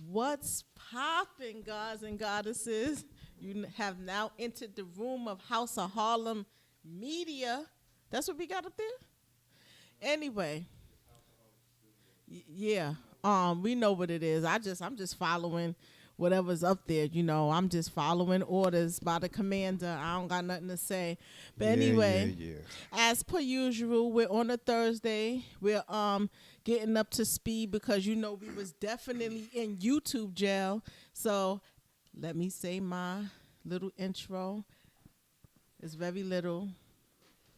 What's popping, gods and goddesses? You have now entered the room of House of Harlem Media. That's what we got up there? Anyway, yeah. We know what it is. I'm just following whatever's up there, I'm just following orders by the commander. I don't got nothing to say. But anyway, as per usual, we're on a Thursday. We're getting up to speed because we was definitely in YouTube jail. So let me say my little intro. It's very little.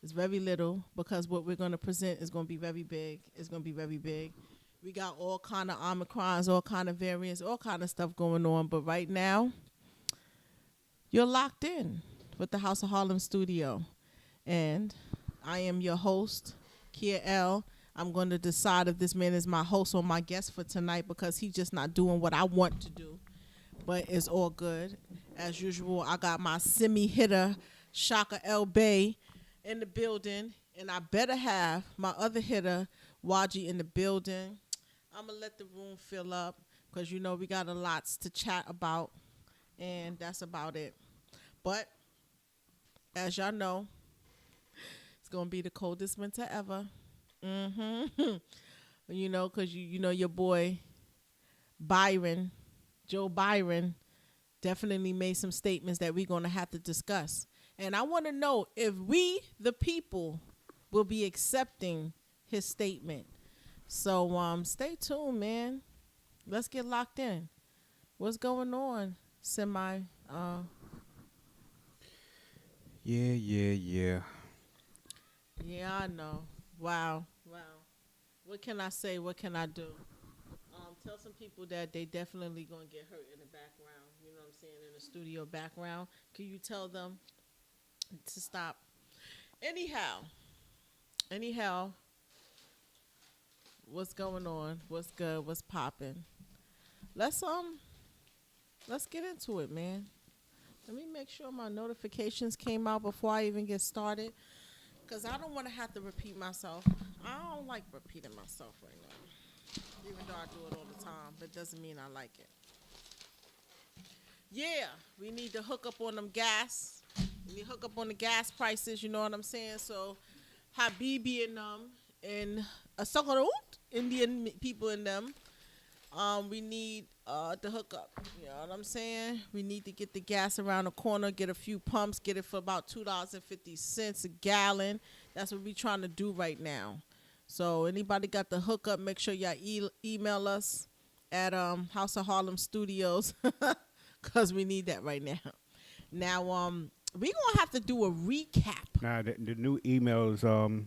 It's very little because what we're going to present is going to be very big. It's going to be very big. We got all kind of Omicrons, all kind of variants, all kind of stuff going on. But right now, you're locked in with the House of Harlem studio. And I am your host, Kia L. I'm going to decide if this man is my host or my guest for tonight because he's just not doing what I want to do. But it's all good. As usual, I got my semi-hitter, Shaka L. Bay, in the building. And I better have my other hitter, Waji, in the building. I'm going to let the room fill up because, we got a lots to chat about. And that's about it. But as y'all know, it's going to be the coldest winter ever. Because your boy Byron, Joe Byron, definitely made some statements that we're going to have to discuss. And I want to know if we, the people, will be accepting his statement. So stay tuned, man. Let's get locked in. What's going on, Semi? Yeah. Yeah, I know. Wow. What can I say? What can I do? Tell some people that they definitely going to get hurt in the background. You know what I'm saying? In the studio background. Can you tell them to stop? Anyhow, what's going on? What's good? What's popping? Let's get into it, man. Let me make sure my notifications came out before I even get started, because I don't want to have to repeat myself. I don't like repeating myself right now, even though I do it all the time. But it doesn't mean I like it. Yeah, we need to hook up on them gas. We need to hook up on the gas prices, you know what I'm saying? So Habibi and them and Asakharut, Indian people in them, We need the hookup. You know what I'm saying? We need to get the gas around the corner, get a few pumps, get it for about $2.50 a gallon. That's what we trying to do right now. So anybody got the hookup, make sure y'all email us at House of Harlem Studios, cause we need that right now. Now we gonna have to do a recap. Now the new emails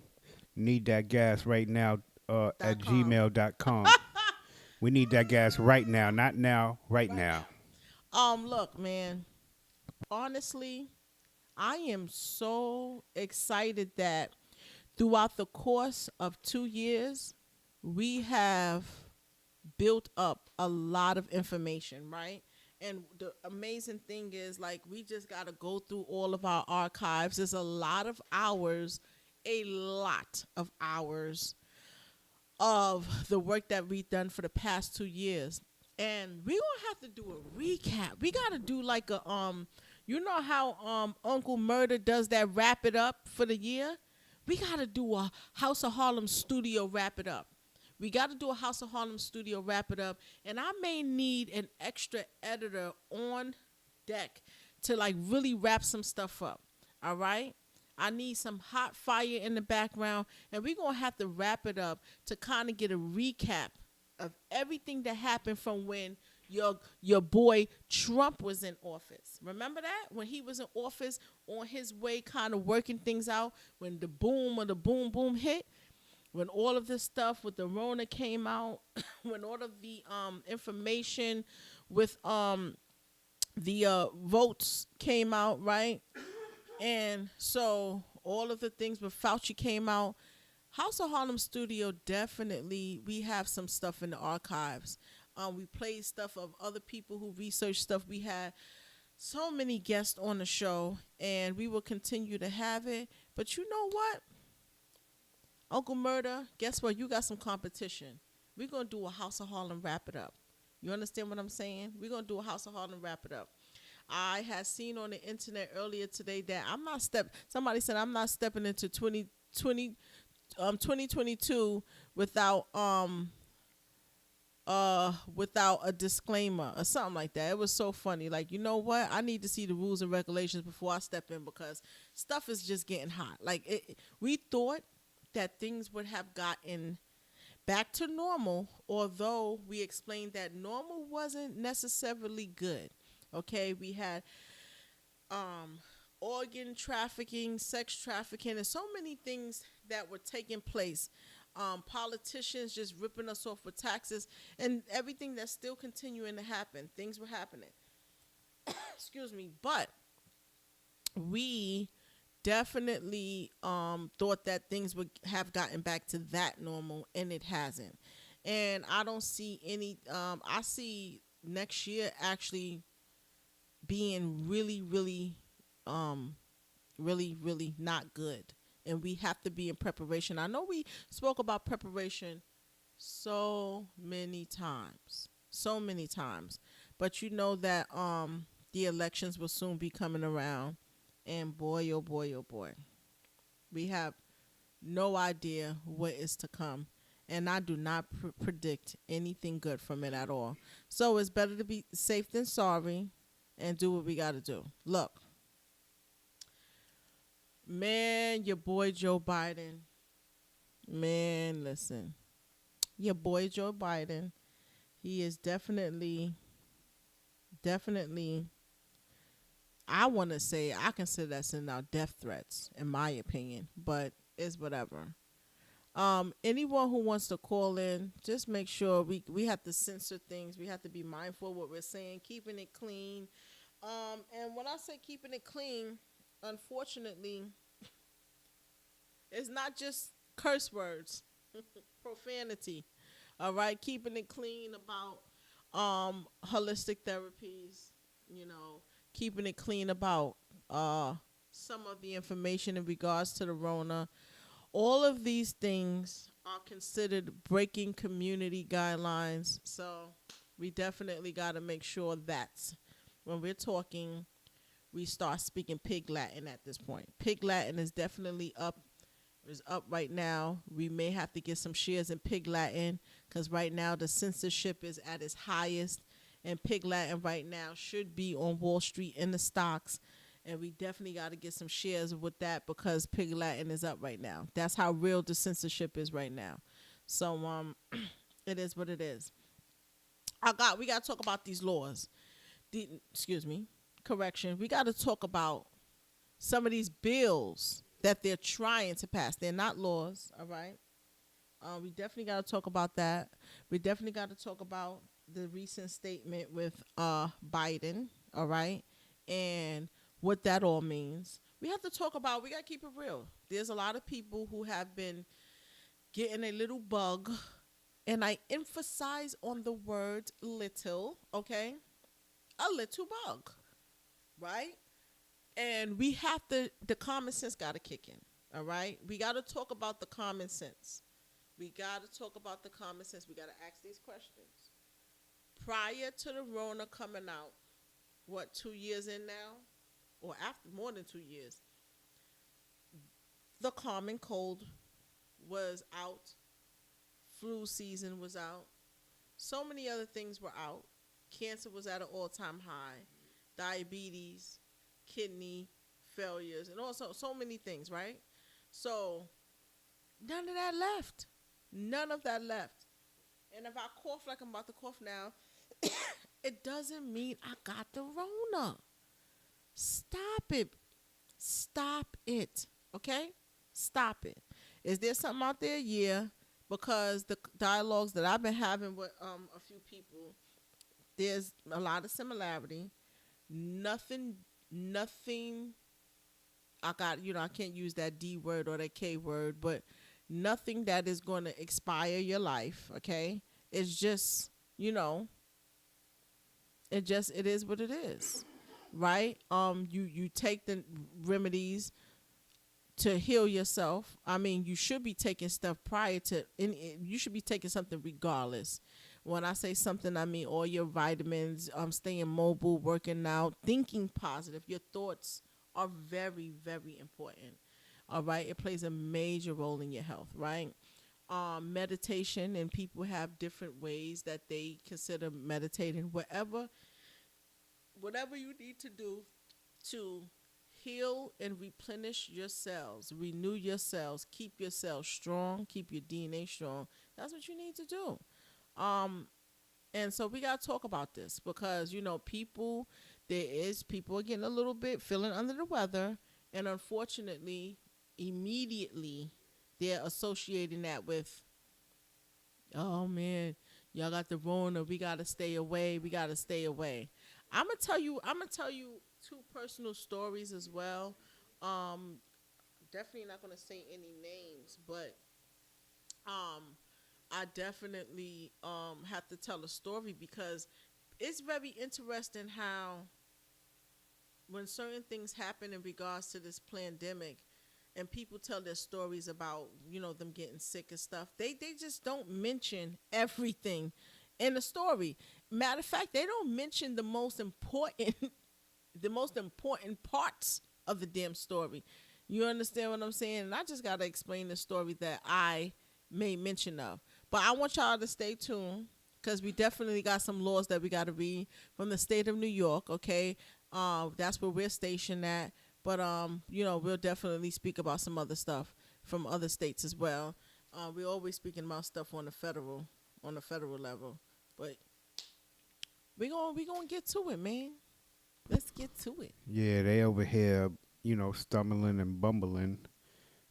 need that gas right now at gmail.com. We need that gas right now, not now, right now. Look, man. Honestly, I am so excited that throughout the course of 2 years, we have built up a lot of information, right? And the amazing thing is, like, we just got to go through all of our archives. There's a lot of hours of the work that we've done for the past 2 years. And we gonna have to do a recap. We gotta do like a you know how Uncle Murder does that wrap it up for the year? We gotta do a House of Harlem studio wrap it up. We gotta do a House of Harlem studio wrap it up. And I may need an extra editor on deck to like really wrap some stuff up. All right? I need some hot fire in the background, and we're going to have to wrap it up to kind of get a recap of everything that happened from when your boy Trump was in office. Remember that? When he was in office, on his way kind of working things out, when the boom or the boom boom hit, when all of this stuff with the Rona came out, when all of the information with the votes came out, right? And so all of the things with Fauci came out. House of Harlem Studio, definitely, we have some stuff in the archives. We played stuff of other people who researched stuff. We had so many guests on the show, and we will continue to have it. But you know what? Uncle Murder, guess what? You got some competition. We're going to do a House of Harlem wrap it up. You understand what I'm saying? We're going to do a House of Harlem wrap it up. I had seen on the internet earlier today that somebody said I'm not stepping into 2022 without without a disclaimer or something like that. It was so funny. Like, you know what? I need to see the rules and regulations before I step in, because stuff is just getting hot. Like, we thought that things would have gotten back to normal, although we explained that normal wasn't necessarily good. Okay, we had organ trafficking, sex trafficking, and so many things that were taking place. Politicians just ripping us off with taxes, and everything that's still continuing to happen. Things were happening. Excuse me. But we definitely thought that things would have gotten back to that normal, and it hasn't. And I don't see any, I see next year actually being really, really, really not good. And we have to be in preparation. I know we spoke about preparation so many times. But you know that the elections will soon be coming around. And boy, oh boy, oh boy. We have no idea what is to come. And I do not predict anything good from it at all. So it's better to be safe than sorry and do what we got to do. Look, man, your boy Joe Biden, man, listen, your boy Joe Biden, he is definitely, I want to say, I consider that sending out death threats, in my opinion, but it's whatever. Anyone who wants to call in, just make sure we have to censor things. We have to be mindful of what we're saying, keeping it clean. And when I say keeping it clean, unfortunately, it's not just curse words, profanity. All right, keeping it clean about holistic therapies, you know, keeping it clean about some of the information in regards to the Rona. All of these things are considered breaking community guidelines. So we definitely got to make sure that when we're talking, we start speaking Pig Latin at this point. Pig Latin is definitely up is up right now. We may have to get some shares in Pig Latin because right now the censorship is at its highest, and Pig Latin right now should be on Wall Street in the stocks. And we definitely got to get some shares with that because Pig Latin is up right now. That's how real the censorship is right now. So it is what it is. We got to talk about these laws. Excuse me, correction. We got to talk about some of these bills that they're trying to pass. They're not laws, all right? We definitely got to talk about that. We definitely got to talk about the recent statement with Biden, all right? And what that all means. We have to talk about, we got to keep it real. There's a lot of people who have been getting a little bug, and I emphasize on the word little, okay? A little bug, right? And we have the common sense got to kick in, all right? We got to talk about the common sense. We got to talk about the common sense. We got to ask these questions. Prior to the Rona coming out, 2 years in now? Or after more than 2 years, the common cold was out. Flu season was out. So many other things were out. Cancer was at an all-time high. Diabetes, kidney failures, and also so many things, right? So none of that left. None of that left. And if I cough like I'm about to cough now, it doesn't mean I got the Rona. Stop it. Stop it. Okay? Stop it. Is there something out there? Yeah. Because the dialogues that I've been having with a few people, there's a lot of similarity. Nothing I can't use that D word or that K word, but nothing that is going to expire your life, okay? It's just, it is what it is. Right? You take the remedies to heal yourself. I mean, you should be taking stuff prior to, you should be taking something regardless. When I say something, I mean all your vitamins, staying mobile, working out, thinking positive. Your thoughts are very, very important. All right? It plays a major role in your health, right? Meditation, and people have different ways that they consider meditating. Whatever you need to do to heal and replenish your cells, renew your cells, keep your cells strong, keep your DNA strong, that's what you need to do. And so we got to talk about this because, people are getting a little bit feeling under the weather, and unfortunately, immediately they're associating that with, oh man, y'all got the Rona, we got to stay away. I'm gonna tell you 2 personal stories as well. Definitely not gonna say any names, but I definitely have to tell a story because it's very interesting how when certain things happen in regards to this pandemic and people tell their stories about, them getting sick and stuff, they just don't mention everything in the story. Matter of fact, they don't mention the most important parts of the damn story. You understand what I'm saying? And I just got to explain the story that I made mention of. But I want y'all to stay tuned because we definitely got some laws that we got to read from the state of New York, okay? That's where we're stationed at. But, we'll definitely speak about some other stuff from other states as well. We're always speaking about stuff on the federal level. But we gonna get to it, man. Let's get to it. Yeah, they over here, stumbling and bumbling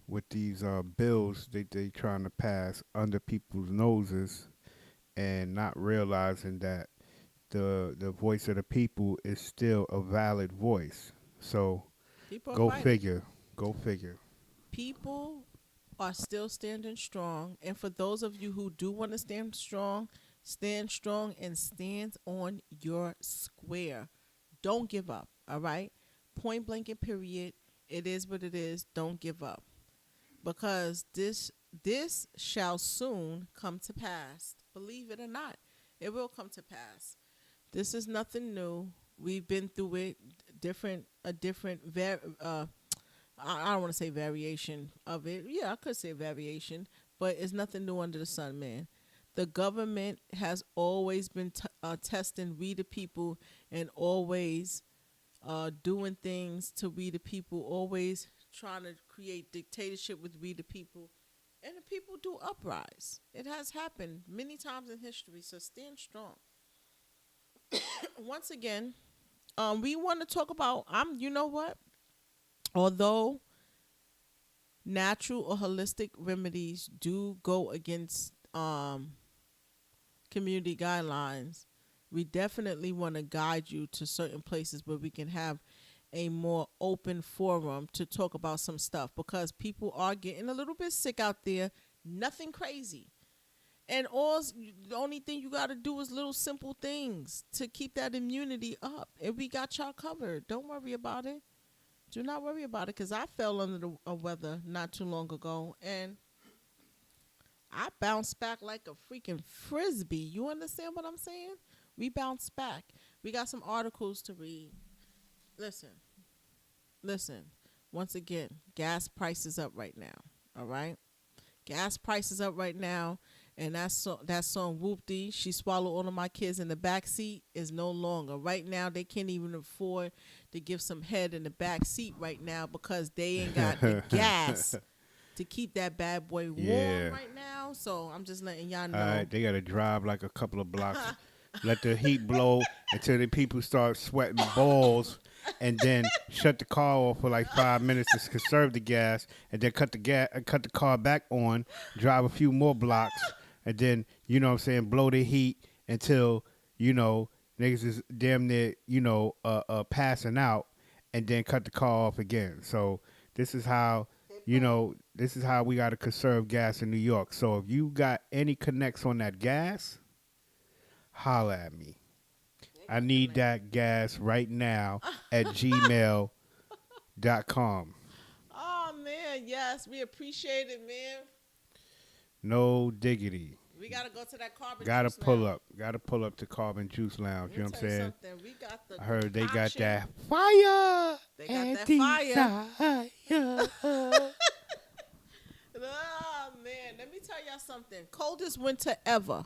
with these bills they trying to pass under people's noses and not realizing that the voice of the people is still a valid voice. So go figure. People are still standing strong, and for those of you who do want to stand strong and stand on your square. Don't give up, all right? Point blank and period. It is what it is. Don't give up. Because this shall soon come to pass. Believe it or not, it will come to pass. This is nothing new. We've been through it, I don't want to say variation of it. Yeah, I could say variation, but it's nothing new under the sun, man. The government has always been testing we the people and always doing things to we the people, always trying to create dictatorship with we the people. And the people do uprise. It has happened many times in history, so stand strong. Once again, we want to talk about, you know what? Although natural or holistic remedies do go against community guidelines, we definitely want to guide you to certain places where we can have a more open forum to talk about some stuff because people are getting a little bit sick out there. Nothing crazy. And the only thing you got to do is little simple things to keep that immunity up. And we got y'all covered. Don't worry about it. Do not worry about it because I fell under the weather not too long ago. And I bounced back like a freaking frisbee. You understand what I'm saying? We bounced back. We got some articles to read. Listen. Once again, gas prices up right now. All right? Gas prices up right now. And that song Whoop-Dee, She Swallowed All of My Kids in the Back Seat is no longer. Right now, they can't even afford to give some head in the back seat right now because they ain't got the gas to keep that bad boy warm right now. So I'm just letting y'all know. All right, they got to drive like a couple of blocks. Let the heat blow until the people start sweating balls, and then shut the car off for like 5 minutes to conserve the gas, and then cut the car back on, drive a few more blocks, and then blow the heat until niggas is damn near passing out, and then cut the car off again. So this is how we got to conserve gas in New York. So if you got any connects on that gas, holla at me. I need that gas right now at gmail.com. Oh, man, yes. We appreciate it, man. No diggity. We got to go to that carbon Gotta juice pull lounge. up. Gotta pull up to Carbon Juice Lounge. You know what I'm saying? We got the I heard they got concoction. that fire. They got that fire. Oh, man. Let me tell y'all something. Coldest winter ever.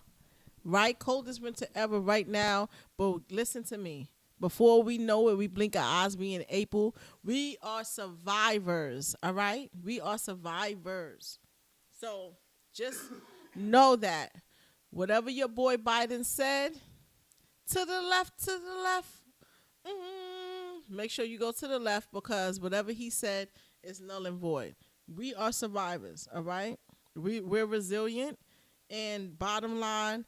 Right? Coldest winter ever right now. But listen to me. Before we know it, we blink our eyes, we in April. We are survivors. All right? We are survivors. So just know that whatever your boy Biden said, to the left, make sure you go to the left because whatever he said is null and void. We are survivors, all right? We're resilient, and bottom line,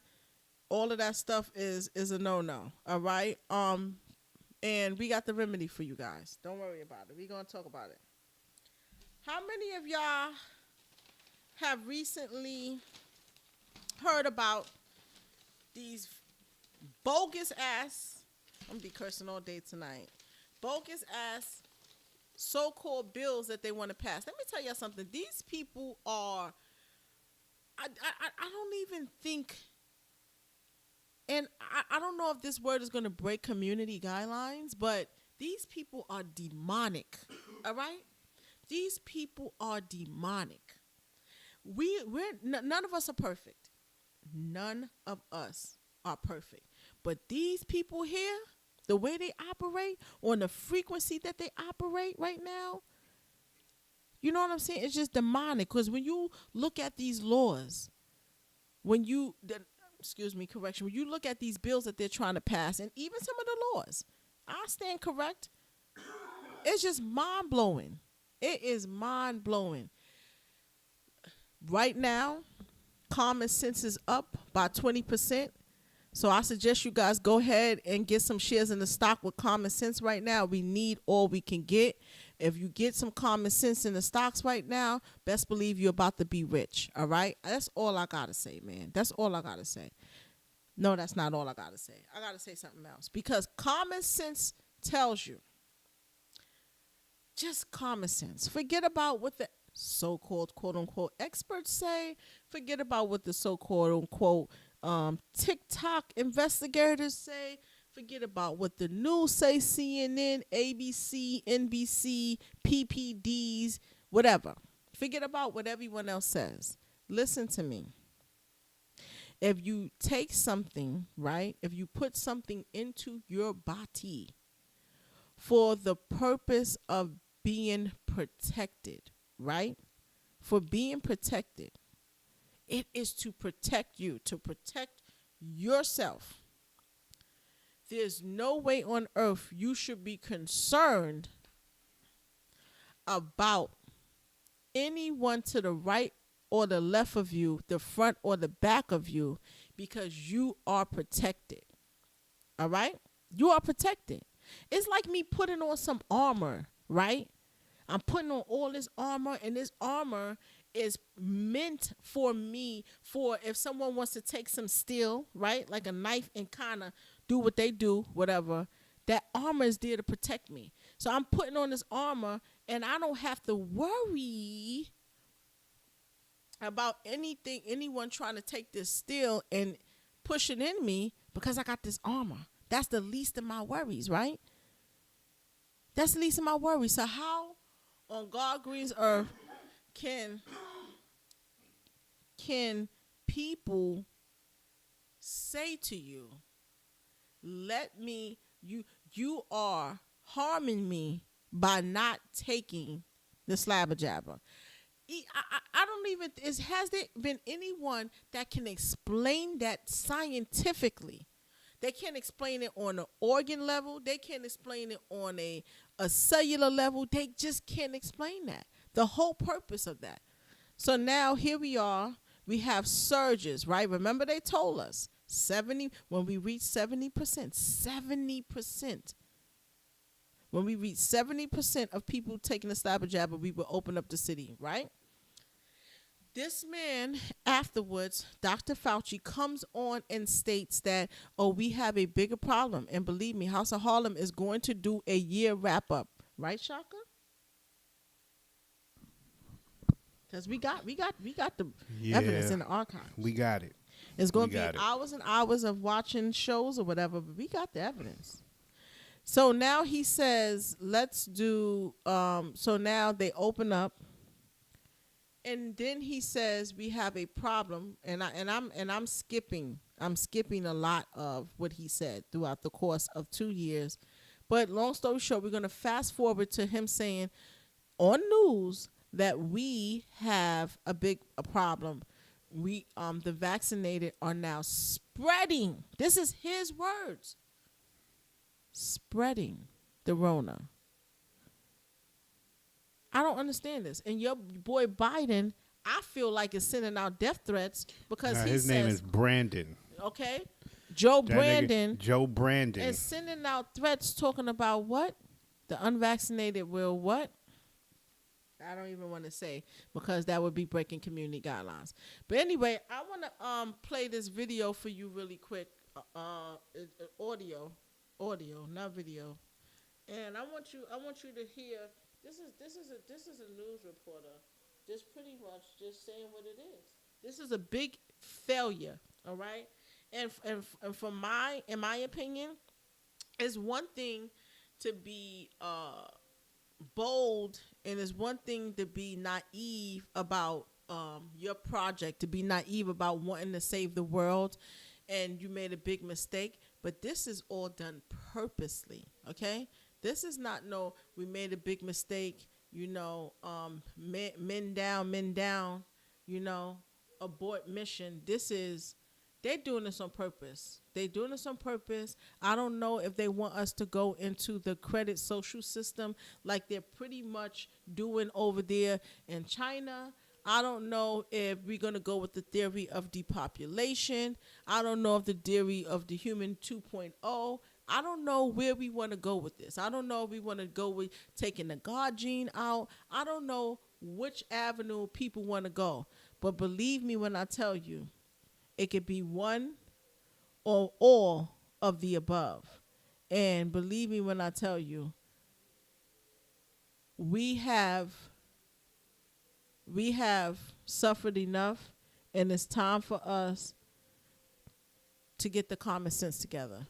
all of that stuff is a no-no, all right? And we got the remedy for you guys. Don't worry about it. We're going to talk about it. How many of y'all have recently heard about these bogus ass, I'm going to be cursing all day tonight, bogus ass so-called bills that they want to pass? Let me tell y'all something. These people are, I don't even think, and I don't know if this word is going to break community guidelines, but these people are demonic, all right? These people are demonic. None of us are perfect. None of us are perfect. But these people here, the way they operate, on the frequency that they operate right now, you know what I'm saying? It's just demonic. Because when you look at these laws, when you look at these bills that they're trying to pass, and even some of the laws, I stand correct, it's just mind-blowing. It is mind-blowing. Right now, common sense is up by 20%. So I suggest you guys go ahead and get some shares in the stock with common sense right now. We need all we can get. If you get some common sense in the stocks right now, best believe you're about to be rich, all right? That's all I got to say, man. That's all I got to say. No, that's not all I got to say. I got to say something else. Because common sense tells you, just common sense. Forget about what the so-called quote-unquote experts say. Forget about what the so-called unquote TikTok investigators say. Forget about what the news say, CNN, ABC, NBC, PPDs, whatever. Forget about what everyone else says. Listen to me. If you take something, right, if you put something into your body for the purpose of being protected, right, for being protected, it is to protect you, to protect yourself. There's no way on earth you should be concerned about anyone to the right or the left of you, the front or the back of you, because you are protected. All right? You are protected. It's like me putting on some armor, right? I'm putting on all this armor, and this armor is meant for me for if someone wants to take some steel, right? Like a knife and kind of do what they do, whatever. That armor is there to protect me. So I'm putting on this armor, and I don't have to worry about anyone trying to take this steel and push it in me because I got this armor. That's the least of my worries, right? That's the least of my worries. So how on God Green's earth can people say to you, you are harming me by not taking the slabber jabber? I don't even, has there been anyone that can explain that scientifically? They can't explain it on an organ level. They can't explain it on a cellular level. They just can't explain that. The whole purpose of that. So now here we are. We have surges, right? Remember they told us 70, when we reach 70%, 70%. When we reach 70% of people taking the slabber jabber, we will open up the city, right? This man afterwards, Dr. Fauci, comes on and states that, oh, we have a bigger problem. And believe me, House of Harlem is going to do a year wrap up. Right, Shaka? Because we got the evidence in the archives. We got it. It's going to be hours and hours of watching shows or whatever, but we got the evidence. So now he says, let's do, so now they open up. And then he says we have a problem, and I'm skipping a lot of what he said throughout the course of 2 years. But long story short, we're going to fast forward to him saying on news that we have a problem. We the vaccinated are now spreading. This is his words. Spreading the Rona. I don't understand this. And your boy Biden, I feel like is sending out death threats because his name is Brandon. Okay. Joe Brandon is sending out threats talking about what? The unvaccinated will what? I don't even want to say because that would be breaking community guidelines. But anyway, I want to play this video for you really quick. Audio, not video. And I want you to hear. This is a news reporter, just pretty much just saying what it is. This is a big failure, all right. And in my opinion, it's one thing to be bold, and it's one thing to be naive about your project, to be naive about wanting to save the world, and you made a big mistake. But this is all done purposely, okay? This is not we made a big mistake, men down, abort mission. They're doing this on purpose. I don't know if they want us to go into the credit social system like they're pretty much doing over there in China. I don't know if we're going to go with the theory of depopulation. I don't know if the theory of the human 2.0. I don't know where we want to go with this. I don't know if we want to go with taking the God gene out. I don't know which avenue people want to go. But believe me when I tell you, it could be one or all of the above. And believe me when I tell you, we have suffered enough, and it's time for us to get the common sense together.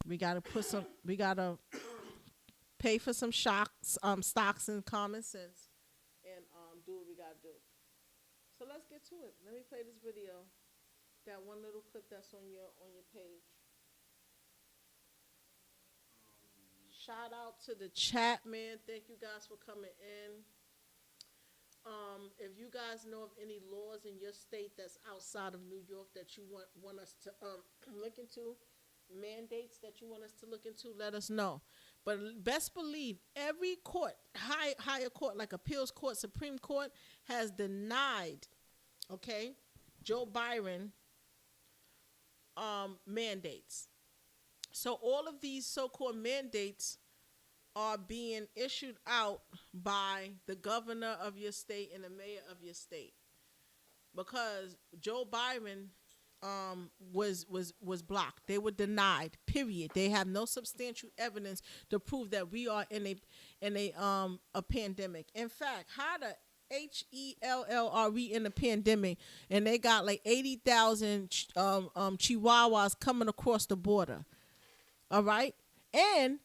We gotta pay for some stocks and common sense, and do what we gotta do. So let's get to it. Let me play this video. That one little clip that's on your page. Shout out to the chat, man. Thank you guys for coming in. If you guys know of any laws in your state that's outside of New York that you want us to look into, mandates that you want us to look into, let us know. But best believe every court, higher court, like appeals court, Supreme Court, has denied, okay, Joe Biden mandates. So all of these so-called mandates are being issued out by the governor of your state and the mayor of your state, because Joe Biden was blocked. They were denied. Period. They have no substantial evidence to prove that we are in a pandemic. In fact, how the HELLRE in the pandemic, and they got like 80,000 chihuahuas coming across the border. All right, and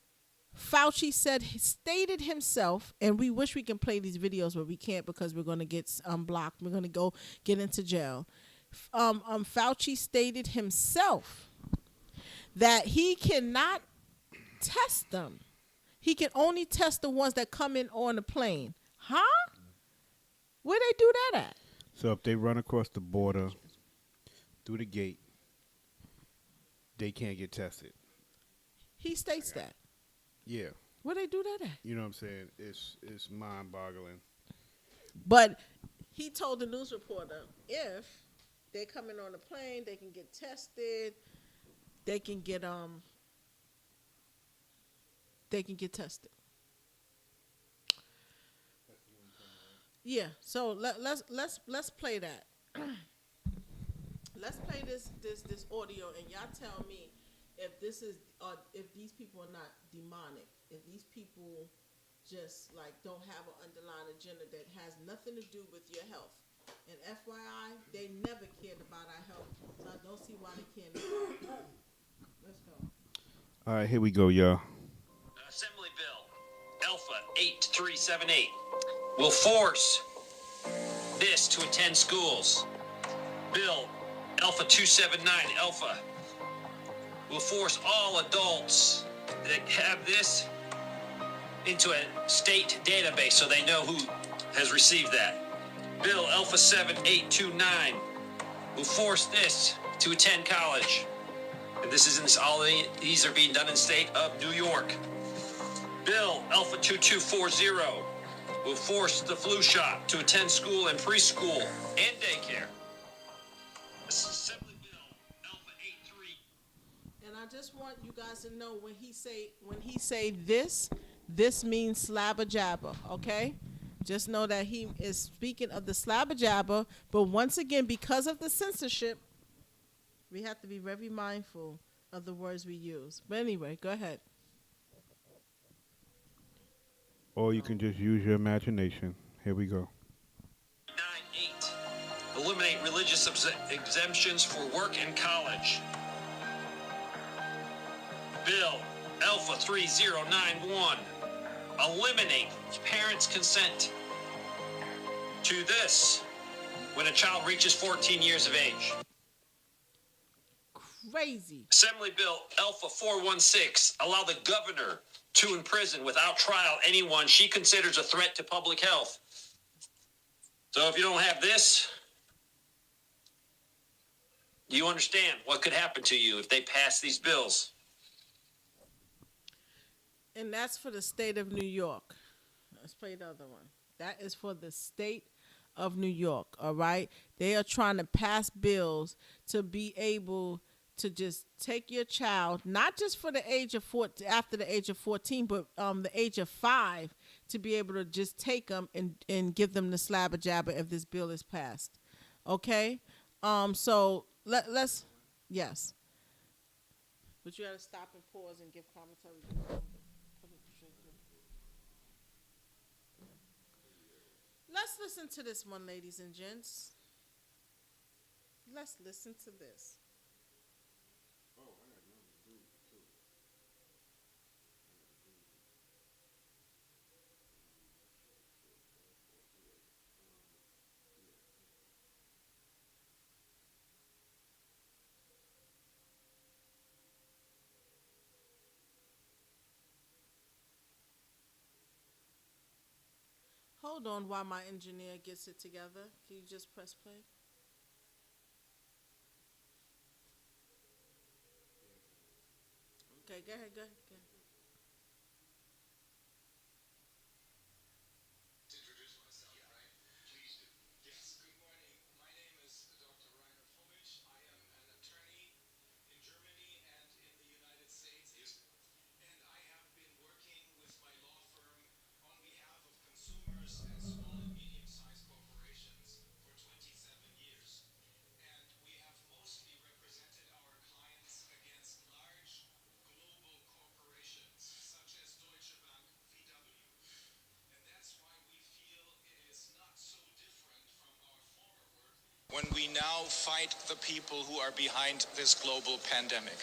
Fauci stated himself, and we wish we can play these videos, but we can't because we're going to get blocked. We're going to go get into jail. Fauci stated himself that he cannot test them. He can only test the ones that come in on the plane. Huh? Where they do that at? So if they run across the border through the gate, they can't get tested. He states that. Yeah. Where they do that at? You know what I'm saying? It's mind-boggling. But he told the news reporter, if they come in on a plane, they can get tested. They can get tested. Yeah. So let's play that. Let's play this audio, and y'all tell me if this is if these people are not demonic, if these people just like don't have an underlying agenda that has nothing to do with your health. And FYI, they never cared about our health, so I don't see why they can't. Let's go. All right, here we go, y'all. Assembly Bill Alpha 8378 will force this to attend schools. Bill Alpha 279 Alpha will force all adults that have this into a state database so they know who has received that. Bill Alpha 7829 will force this to attend college. And this is these are being done in the state of New York. Bill Alpha 2240 will force the flu shot to attend school and preschool and daycare. Assembly Bill Alpha 83. And I just want you guys to know when he say this means slabber jabber, okay? Just know that he is speaking of the slabber jabber, but once again, because of the censorship, we have to be very mindful of the words we use. But anyway, go ahead. Or you can just use your imagination. Here we go. 9-8. Eliminate religious exemptions for work and college. Bill Alpha 3091. Eliminate parents' consent to this when a child reaches 14 years of age. Crazy. Assembly Bill Alpha 416. Allow the governor to imprison without trial anyone she considers a threat to public health. So if you don't have this, you understand what could happen to you if they pass these bills. And that's for the state of New York. Let's play the other one. That is for the state of New York, all right? They are trying to pass bills to be able to just take your child, not just for the age of 14, after the age of 14, but the age of 5, to be able to just take them and give them the slabber jabber if this bill is passed, okay? So let's, yes. But you got to stop and pause and give commentary. Let's listen to this one, ladies and gents. Let's listen to this. Hold on while my engineer gets it together. Can you just press play? Okay, go ahead, go ahead, go ahead. When we now fight the people who are behind this global pandemic.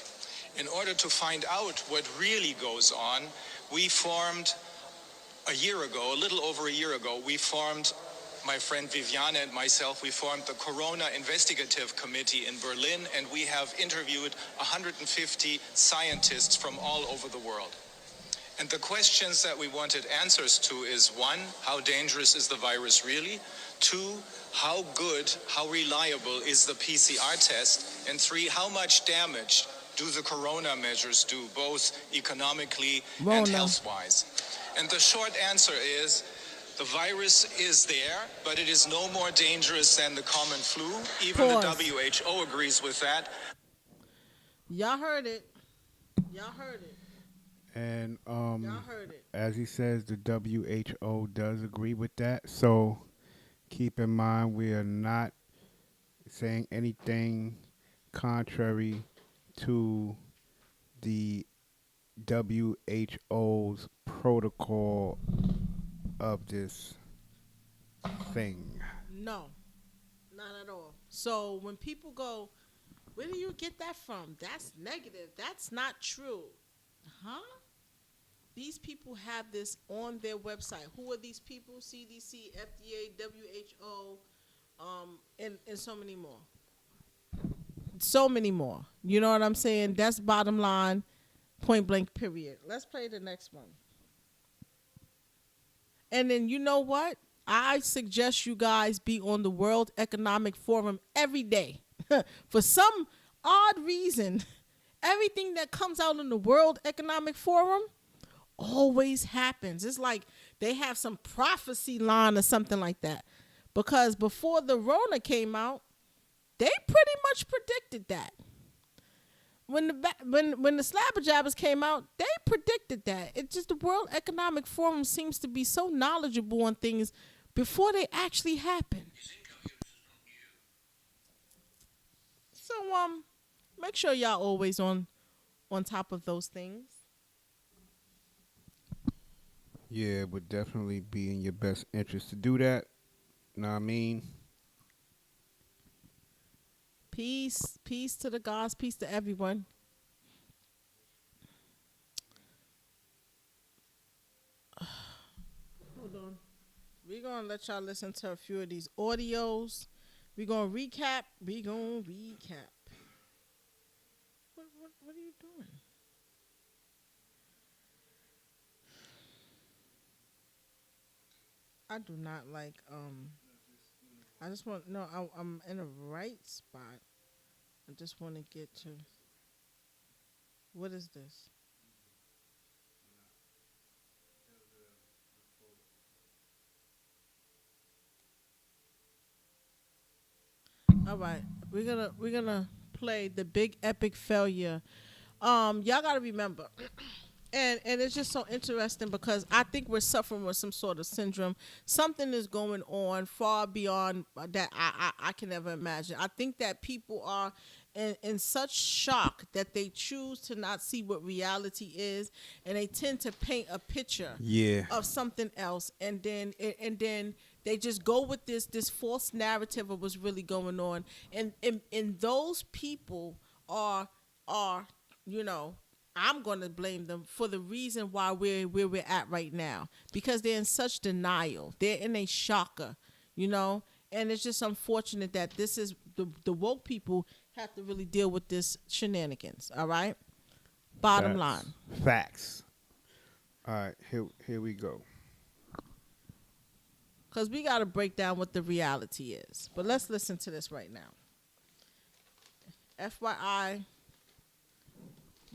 In order to find out what really goes on, we formed a year ago, a little over a year ago, we formed, my friend Viviane and myself, we formed the Corona Investigative Committee in Berlin, and we have interviewed 150 scientists from all over the world. And the questions that we wanted answers to is, one, how dangerous is the virus really? Two, how good, how reliable is the PCR test? And three, how much damage do the corona measures do, both economically and health-wise? And the short answer is, the virus is there, but it is no more dangerous than the common flu. Even the WHO agrees with that. Y'all heard it. Y'all heard it. And Y'all heard it. as he says, the WHO does agree with that. So keep in mind, we are not saying anything contrary to the WHO's protocol of this thing. No, not at all. So when people go, where do you get that from? That's negative. That's not true. Huh? These people have this on their website. Who are these people? CDC, FDA, WHO, and so many more. So many more. You know what I'm saying? That's bottom line, point blank, period. Let's play the next one. And then you know what? I suggest you guys be on the World Economic Forum every day. For some odd reason, everything that comes out in the World Economic Forum always happens. It's like they have some prophecy line or something like that. Because before the Rona came out, they pretty much predicted that. When the slabber jabbers came out, they predicted that. It's just the World Economic Forum seems to be so knowledgeable on things before they actually happen. So make sure y'all always on top of those things. Yeah, it would definitely be in your best interest to do that. Know what I mean? Peace to the gods, peace to everyone. Hold on. We're going to let y'all listen to a few of these audios. We're going to recap. What are you doing? I do not like, I just want, no, I'm in a right spot. I just want to get to, what is this? All right, we're gonna play the big epic failure. Y'all gotta remember, and it's just so interesting because I think we're suffering with some sort of syndrome. Something is going on far beyond that I can ever imagine. I think that people are in such shock that they choose to not see what reality is, and they tend to paint a picture of something else, and then they just go with this false narrative of what's really going on, and those people are I'm going to blame them for the reason why we're where we're at right now, because they're in such denial. They're in a shocker, and it's just unfortunate that this is the woke people have to really deal with this shenanigans. All right, bottom line. Facts. All right, here we go. because we got to break down what the reality is. But let's listen to this right now. FYI,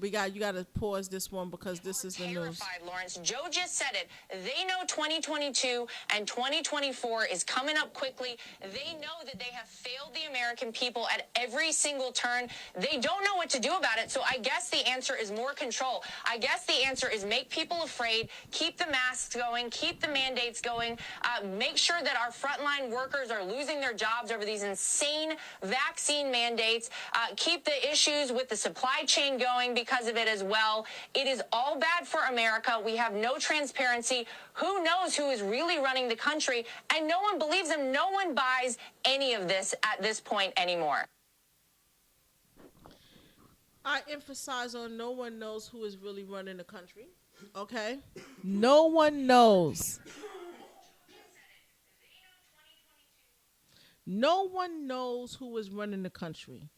you got to pause this one because this is the news. Lawrence, Joe just said it. They know 2022 and 2024 is coming up quickly. They know that they have failed the American people at every single turn. They don't know what to do about it. So I guess the answer is more control. I guess the answer is make people afraid, keep the masks going, keep the mandates going, make sure that our frontline workers are losing their jobs over these insane vaccine mandates, keep the issues with the supply chain going because of it as well. It is all bad for America. We have no transparency. Who knows who is really running the country? And no one believes them. No one buys any of this at this point anymore. I emphasize on no one knows who is really running the country. Okay? No one knows. No one knows who is running the country.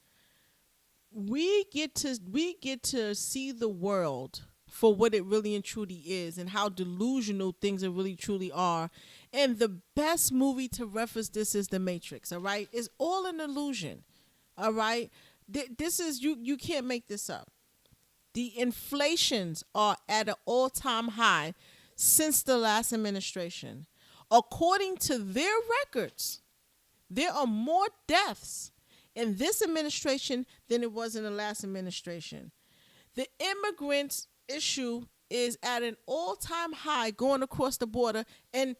We get to see the world for what it really and truly is and how delusional things really truly are. And the best movie to reference this is The Matrix, all right? It's all an illusion, all right? This is, you can't make this up. The inflations are at an all-time high since the last administration. According to their records, there are more deaths in this administration than it was in the last administration. The immigrants issue is at an all-time high going across the border. And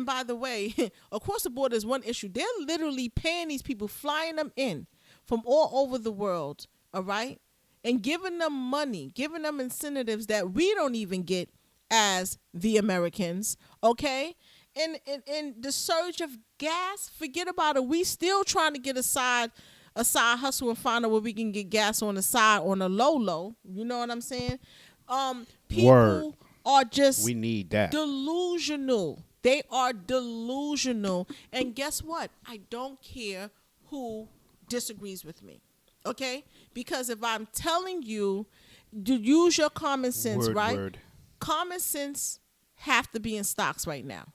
by the way, across the border is one issue. They're literally paying these people, flying them in from all over the world, all right? And giving them money, giving them incentives that we don't even get as the Americans, okay? And the surge of gas, forget about it. We still trying to get a side hustle and find out where we can get gas on the side on a low. You know what I'm saying? People are just we need that. Delusional. They are delusional. And guess what? I don't care who disagrees with me. Okay? Because if I'm telling you to use your common sense, right? Word. Common sense have to be in stocks right now.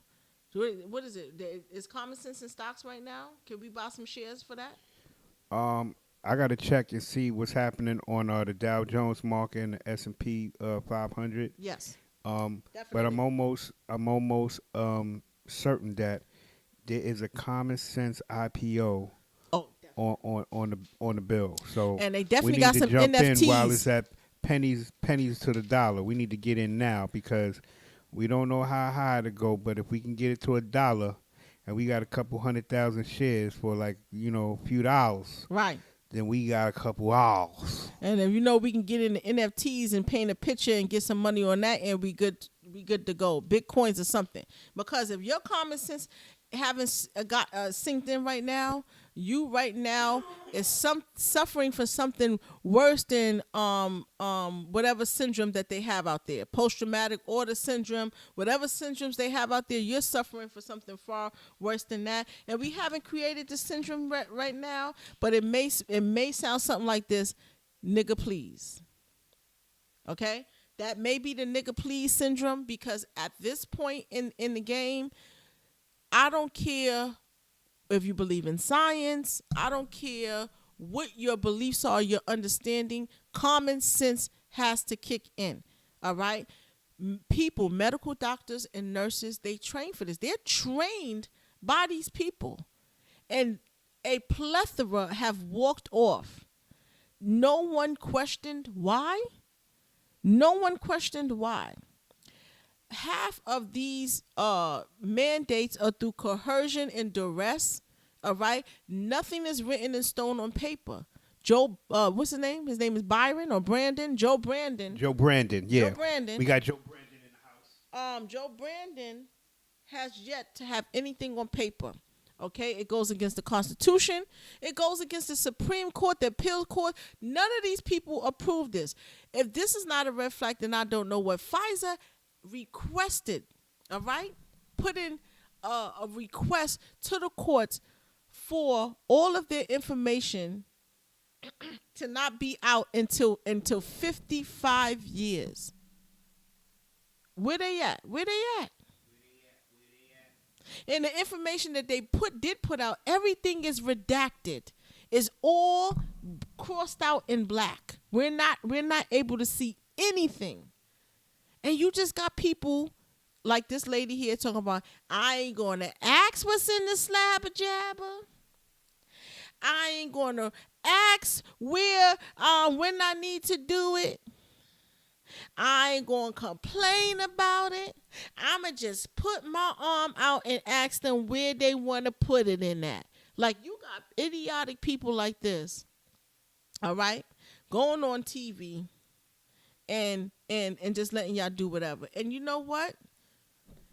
What is it? Is common sense in stocks right now? Can we buy some shares for that? I got to check and see what's happening on the Dow Jones market and the S&P 500. Yes. But I'm almost certain that there is a common sense IPO on the bill. So and they definitely got some NFTs. In while it's at pennies to the dollar. We need to get in now because we don't know how high to go. But if we can get it to $1, and we got a couple 100,000 shares for a few dollars, right? Then we got a couple hours. And if we can get in the NFTs and paint a picture and get some money on that, and we good to go. Bitcoins or something. Because if your common sense haven't got synced in right now, you right now is suffering from something worse than whatever syndrome that they have out there, post-traumatic order syndrome, whatever syndromes they have out there, you're suffering for something far worse than that. And we haven't created the syndrome right now, but it may sound something like this: nigga please. Okay, that may be the nigga please syndrome, because at this point in the game, I don't care if you believe in science. I don't care what your beliefs are, your understanding. Common sense has to kick in, all right? People, medical doctors and nurses, they train for this. They're trained by these people. And a plethora have walked off. No one questioned why. No one questioned why. Half of these mandates are through coercion and duress. All right, nothing is written in stone on paper. What's his name? His name is Byron or Brandon? Joe Brandon. Joe Brandon, yeah. Joe Brandon. We got Joe Brandon in the house. Joe Brandon has yet to have anything on paper. Okay, it goes against the Constitution. It goes against the Supreme Court, the Appeals Court. None of these people approve this. If this is not a red flag, then I don't know what. Pfizer requested, all right, put in a request to the courts for all of their information to not be out until 55 years. Where they at? And the information that they did put out, everything is redacted. It's all crossed out in black. We're not able to see anything. And you just got people like this lady here talking about, I ain't going to ask what's in the slab of jabber. I ain't going to ask where when I need to do it. I ain't going to complain about it. I'm going to just put my arm out and ask them where they want to put it in that. Like, you got idiotic people like this, all right, going on TV and just letting y'all do whatever. And you know what?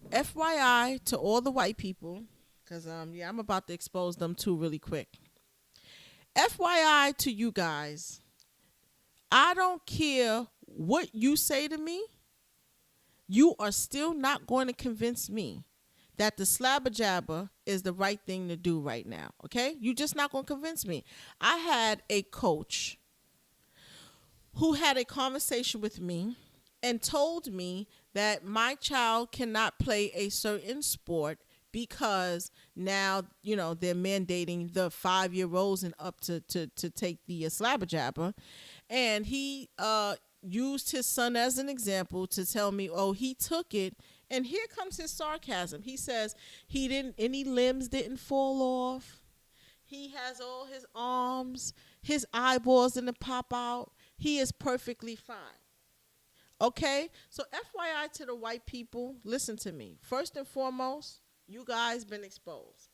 FYI to all the white people, because I'm about to expose them too really quick. FYI to you guys, I don't care what you say to me, you are still not going to convince me that the slabber jabber is the right thing to do right now, okay? You're just not going to convince me. I had a coach who had a conversation with me and told me that my child cannot play a certain sport because now, you know, they're mandating the 5-year-olds and up to take the slabber jabber. And he used his son as an example to tell me, oh, he took it. And here comes his sarcasm. He says any limbs didn't fall off. He has all his arms, his eyeballs didn't pop out. He is perfectly fine. Okay? So FYI to the white people, listen to me. First and foremost, you guys been exposed.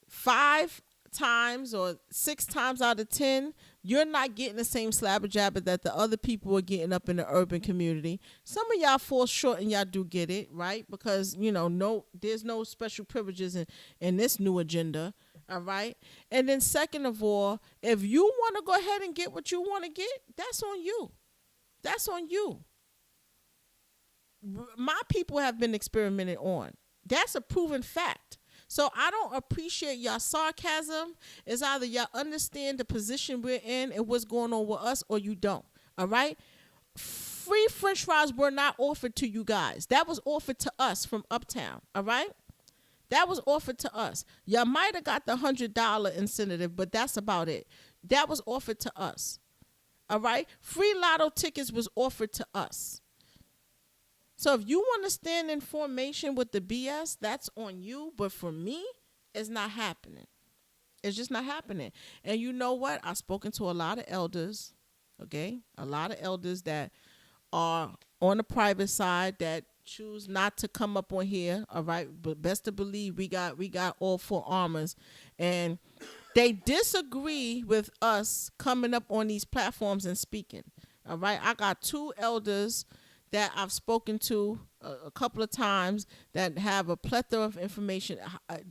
5 times or 6 times out of 10, you're not getting the same slabber jabber that the other people are getting up in the urban community. Some of y'all fall short and y'all do get it, right? Because, you know, there's no special privileges in this new agenda, all right? And then second of all, if you want to go ahead and get what you want to get, that's on you. That's on you. My people have been experimented on. That's a proven fact. So I don't appreciate y'all sarcasm. It's either y'all understand the position we're in and what's going on with us, or you don't. All right? Free French fries were not offered to you guys. That was offered to us from Uptown. All right? That was offered to us. Y'all might have got the $100 incentive, but that's about it. That was offered to us. All right? Free lotto tickets was offered to us. So if you want to stand in formation with the BS, that's on you. But for me, it's not happening. It's just not happening. And you know what? I've spoken to a lot of elders, okay? A lot of elders that are on the private side that choose not to come up on here, all right? But best to believe we got all 4 armors. And they disagree with us coming up on these platforms and speaking, all right? I got 2 elders that I've spoken to a couple of times that have a plethora of information,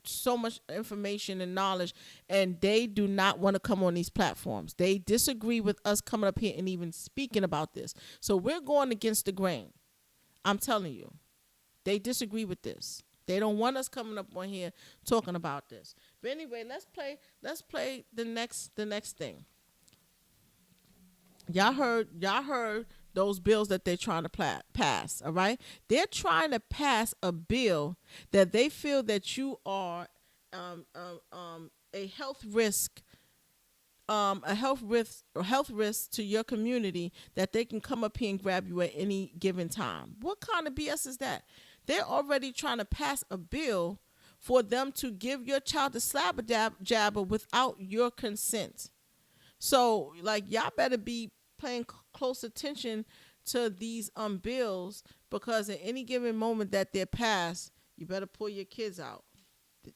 so much information and knowledge, and they do not want to come on these platforms. They disagree with us coming up here and even speaking about this. So we're going against the grain. I'm telling you. They disagree with this. They don't want us coming up on here talking about this. But anyway, let's play the next thing. Y'all heard those bills that they're trying to pass, all right? They're trying to pass a bill that they feel that you are a health risk to your community, that they can come up here and grab you at any given time. What kind of BS is that? They're already trying to pass a bill for them to give your child a slabber jabber without your consent. So, like, y'all better be paying close attention to these bills, because at any given moment that they're passed, you better pull your kids out.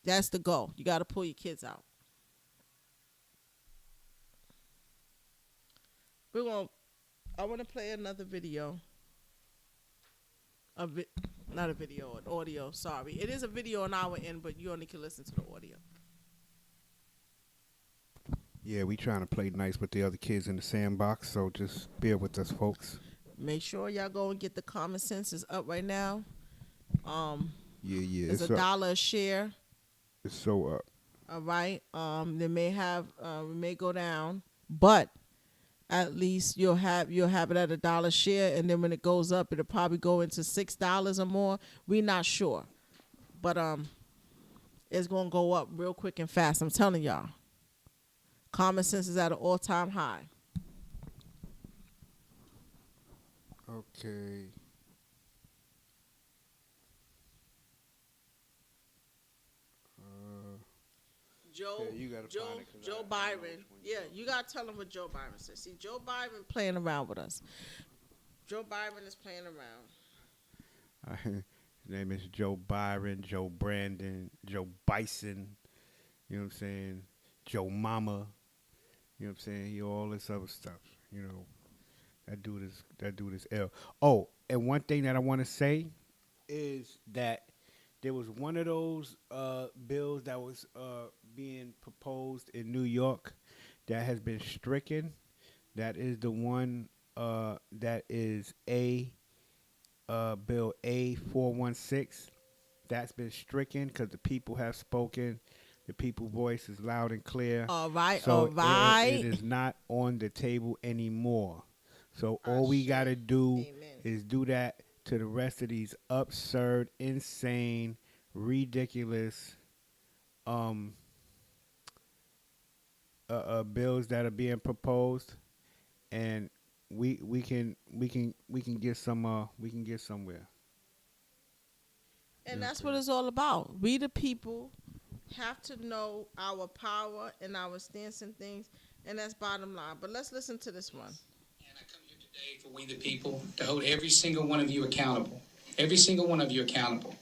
That's the goal. You got to pull your kids out. I want to play another video. Not a video, an audio. Sorry. It is a video an hour in, but you only can listen to the audio. Yeah, we trying to play nice with the other kids in the sandbox, so just bear with us, folks. Make sure y'all go and get the Common Sense. Is up right now. Yeah. It's $1 a share. It's so up. All right. They may go down, but at least you'll have it at $1 share, and then when it goes up, it'll probably go into $6 or more. We're not sure, but it's gonna go up real quick and fast. I'm telling y'all. Common sense is at an all-time high. Okay. Joe Byron. Yeah, you gotta tell him what Joe Byron says. See, Joe Byron playing around with us. Joe Byron is playing around. His name is Joe Byron, Joe Brandon, Joe Bison. You know what I'm saying? Joe Mama. You know what I'm saying? He all this other stuff. You know, that dude is ill. Oh, and one thing that I want to say is that there was one of those bills that was being proposed in New York that has been stricken. That is the one that is Bill A416. That's been stricken because the people have spoken. The people's voice is loud and clear. All right, so all right. It is not on the table anymore. So all we got to do is do that to the rest of these absurd, insane, ridiculous bills that are being proposed, and we can get somewhere. And that's what it's all about. We the people have to know our power and our stance and things, and that's bottom line. But let's listen to this one. And I come here today for we the people to hold every single one of you accountable. Every single one of you accountable.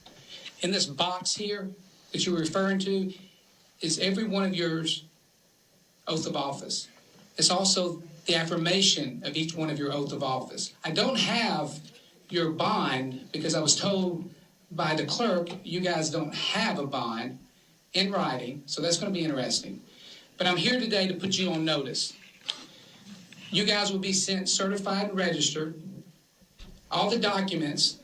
In this box here that you're referring to is every one of yours oath of office. It's also the affirmation of each one of your oath of office. I don't have your bond because I was told by the clerk you guys don't have a bond in writing, so that's going to be interesting. But I'm here today to put you on notice. You guys will be sent certified and registered all the documents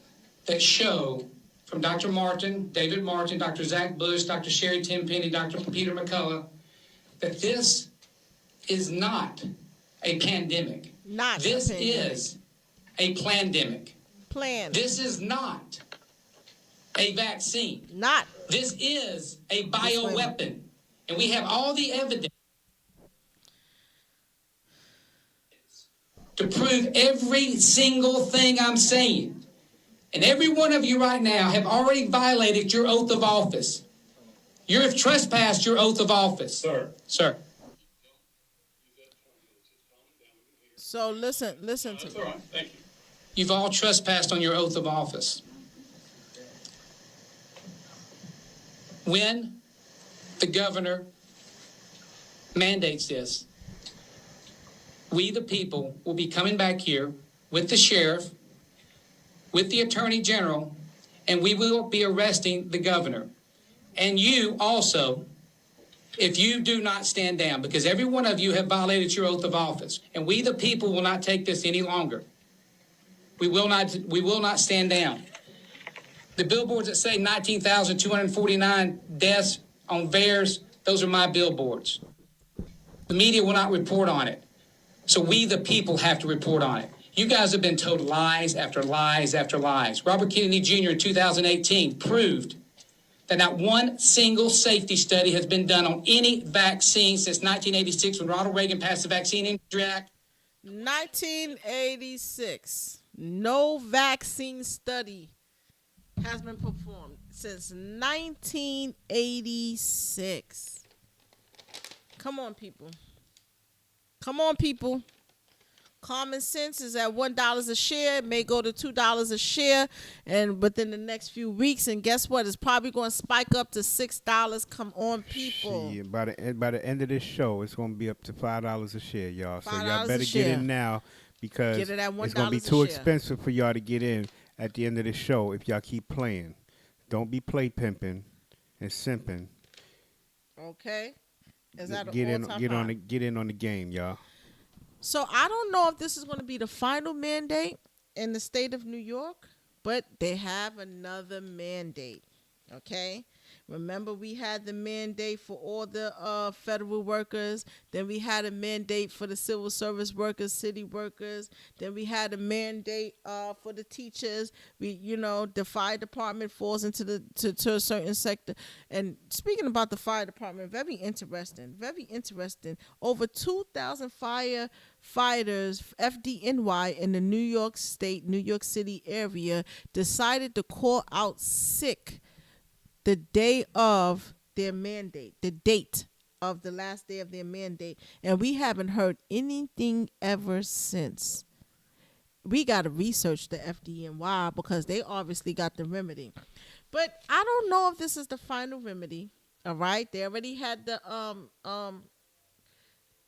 that show from Dr. Martin, David Martin, Dr. Zach Bush, Dr. Sherry Tenpenny, Dr. Peter McCullough, that this is not a pandemic. This is a plandemic. This is not a vaccine. This is a bioweapon. And we have all the evidence to prove every single thing I'm saying. And every one of you right now have already violated your oath of office. You have trespassed your oath of office. Sir. So listen to me. All right. Thank you. You've all trespassed on your oath of office. When the governor mandates this, we the people will be coming back here with the sheriff, with the attorney general, and we will be arresting the governor. And you also, if you do not stand down, because every one of you have violated your oath of office, and we the people will not take this any longer. We will not stand down. The billboards that say 19,249 deaths on VAERS, those are my billboards. The media will not report on it. So we, the people, have to report on it. You guys have been told lies after lies after lies. Robert Kennedy Jr. in 2018 proved that not one single safety study has been done on any vaccine since 1986 when Ronald Reagan passed the Vaccine Industry Act. 1986. No vaccine study has been performed since 1986. Come on, people. Common sense is at $1 a share. It may go to $2 a share, and within the next few weeks. And guess what? It's probably going to spike up to $6. Come on, people. Shit, by the end of this show, it's going to be up to $5 a share, y'all. So y'all better get in now because it's going to be too expensive for y'all to get in at the end of the show if y'all keep playing. Don't be play pimping and simping. Okay. Is that get in on the game, y'all. So I don't know if this is going to be the final mandate in the state of New York, but they have another mandate. Okay. Remember, we had the mandate for all the federal workers. Then we had a mandate for the civil service workers, city workers. Then we had a mandate for the teachers. The fire department falls into to a certain sector. And speaking about the fire department, very interesting. Very interesting. Over 2,000 firefighters, FDNY, in the New York State, New York City area decided to call out sick the day of their mandate, the date of the last day of their mandate. And we haven't heard anything ever since. We got to research the FDNY because they obviously got the remedy. But I don't know if this is the final remedy. All right. They already had the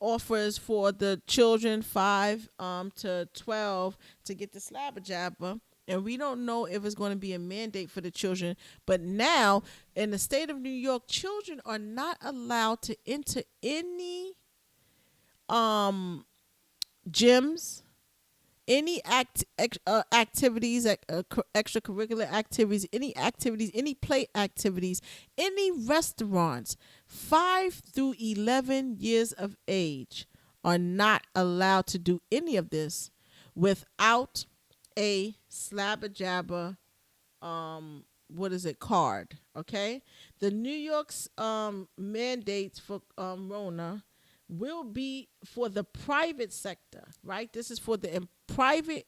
offers for the children 5 to 12 to get the slabber jabber. And we don't know if it's going to be a mandate for the children. But now, in the state of New York, children are not allowed to enter any gyms, any activities, extracurricular activities, any play activities, any restaurants. 5 through 11 years of age are not allowed to do any of this without a slabber jabber card. Okay, the New York's mandates for Rona will be for the private sector, right? This is for the private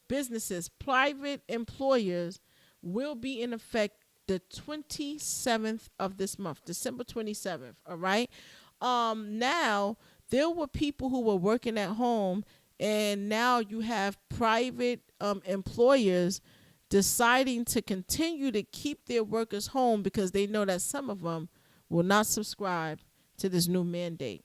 businesses, private employers, will be in effect the 27th of this month, December 27th. All right. Now there were people who were working at home, and now you have private employers deciding to continue to keep their workers home because they know that some of them will not subscribe to this new mandate.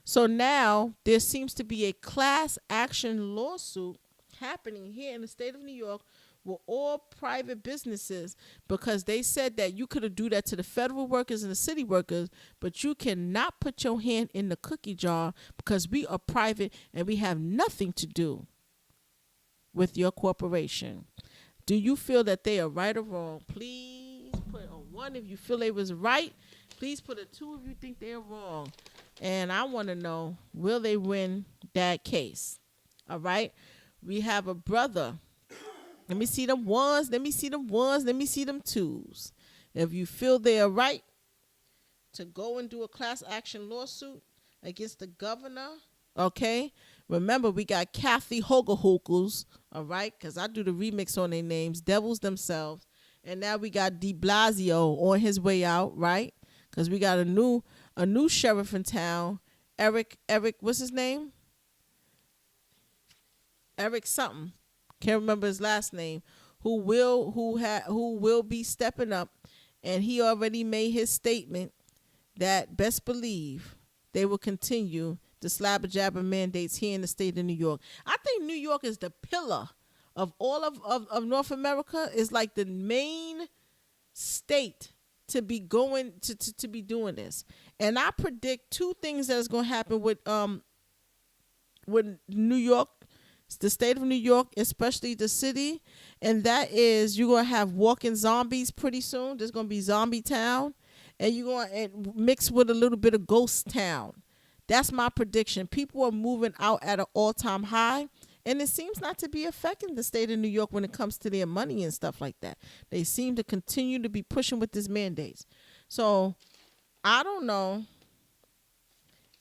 So now there seems to be a class action lawsuit happening here in the state of New York with all private businesses, because they said that you could do that to the federal workers and the city workers, but you cannot put your hand in the cookie jar because we are private and we have nothing to do with your corporation. Do you feel that they are right or wrong? Please put a 1 if you feel they was right. Please put a 2 if you think they're wrong. And I want to know, will they win that case? All right. We have a brother. Let me see them 1s. Let me see them 1s. Let me see them 2s. If you feel they are right to go and do a class action lawsuit against the governor, okay? Remember, we got Kathy Hogerhokels, all right? Because I do the remix on their names, Devils Themselves. And now we got De Blasio on his way out, right? Because we got a new sheriff in town, Eric, what's his name? Eric something. Can't remember his last name. Who will be stepping up, and he already made his statement that best believe they will continue the slabber jabber mandates here in the state of New York. I think New York is the pillar of all of North America. Is like the main state to be going to be doing this. And I predict 2 things that's going to happen with New York, the state of New York, especially the city, and that is you're going to have walking zombies pretty soon. There's going to be zombie town, and you're going to mix with a little bit of ghost town. That's my prediction. People are moving out at an all-time high, and it seems not to be affecting the state of New York when it comes to their money and stuff like that. They seem to continue to be pushing with these mandates. So I don't know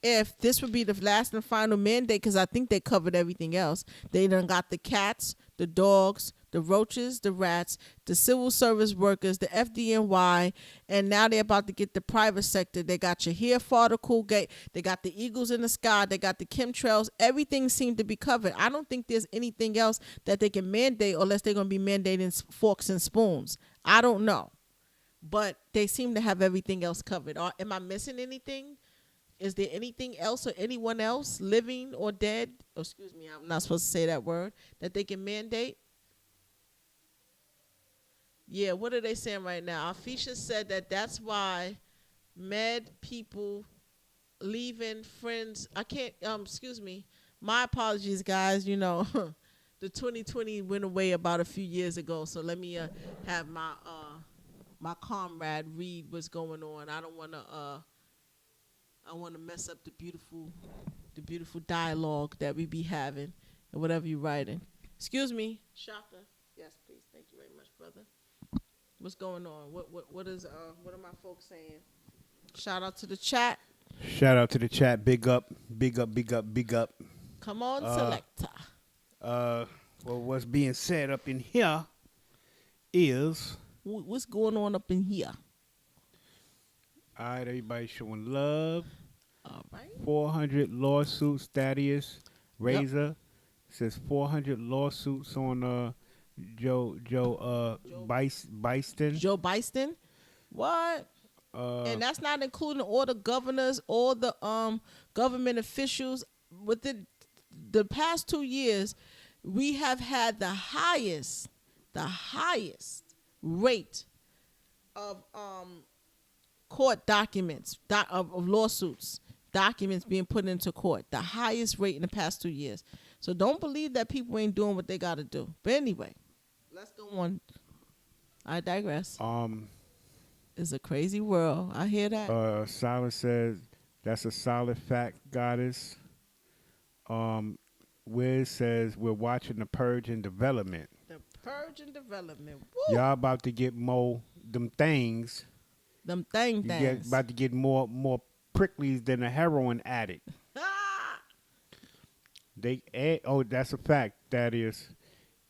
if this would be the last and final mandate, because I think they covered everything else. They done got the cats, the dogs, the roaches, the rats, the civil service workers, the FDNY, and now they're about to get the private sector. They got your hair follicle, they got the eagles in the sky, they got the chemtrails. Everything seemed to be covered. I don't think there's anything else that they can mandate unless they're going to be mandating forks and spoons. I don't know. But they seem to have everything else covered. Am I missing anything? Is there anything else or anyone else, living or dead, excuse me, I'm not supposed to say that word, that they can mandate? Yeah, what are they saying right now? Alfisha said that's why med people leaving friends. I can't, excuse me. My apologies, guys. You know, the 2020 went away about a few years ago. So let me have my my comrade read what's going on. I don't want to I want to mess up the beautiful dialogue that we be having and whatever you writing. Excuse me, Shaka. Yes, please. Thank you very much, brother. What's going on? What are my folks saying? Shout out to the chat. Shout out to the chat. Big up, big up, big up, big up. Come on, selector. Well, what's being said up in here is What's going on up in here? all right, everybody showing love. All right. 400 lawsuits. Thaddeus Razor says 400 lawsuits on Joe Byston. Joe Byston. What? And that's not including all the governors, all the government officials. Within the past 2 years, we have had the highest rate of court documents, of lawsuits, documents being put into court. The highest rate in the past 2 years. So don't believe that people ain't doing what they got to do. But anyway, let's go on. I digress. It's a crazy world. I hear that. Silence says that's a solid fact, goddess. Wiz says we're watching the purge and development. The purge and development. Woo. Y'all about to get more them things. Them things. About to get more pricklies than a heroin addict. That's a fact. That is,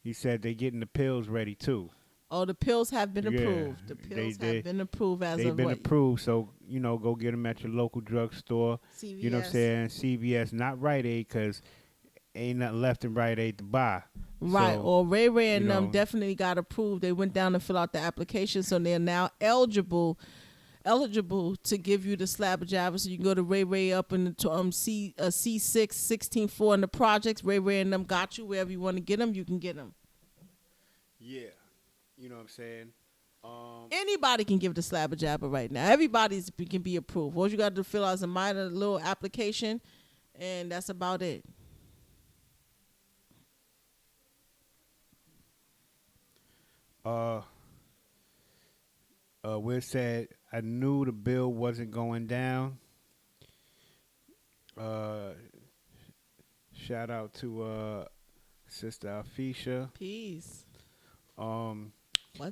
he said they getting the pills ready too. Oh, the pills have been approved. The pills have been approved as of they've been approved, so, go get them at your local drugstore. CVS. You know what I'm saying? CVS, not Rite Aid, because ain't nothing left in Rite Aid to buy. Right, so, or Ray and them definitely got approved. They went down to fill out the application, so they're now eligible to give you the slab of Java. So you can go to Ray up in the C6, 16-4 in the projects. Ray and them got you. Wherever you want to get them, you can get them. Yeah. You know what I'm saying? Anybody can give the slab of Jabba right now. Everybody can be approved. All you got to fill out is a minor little application, and that's about it. Will said, I knew the bill wasn't going down. Shout out to Sister Alfisha. Peace.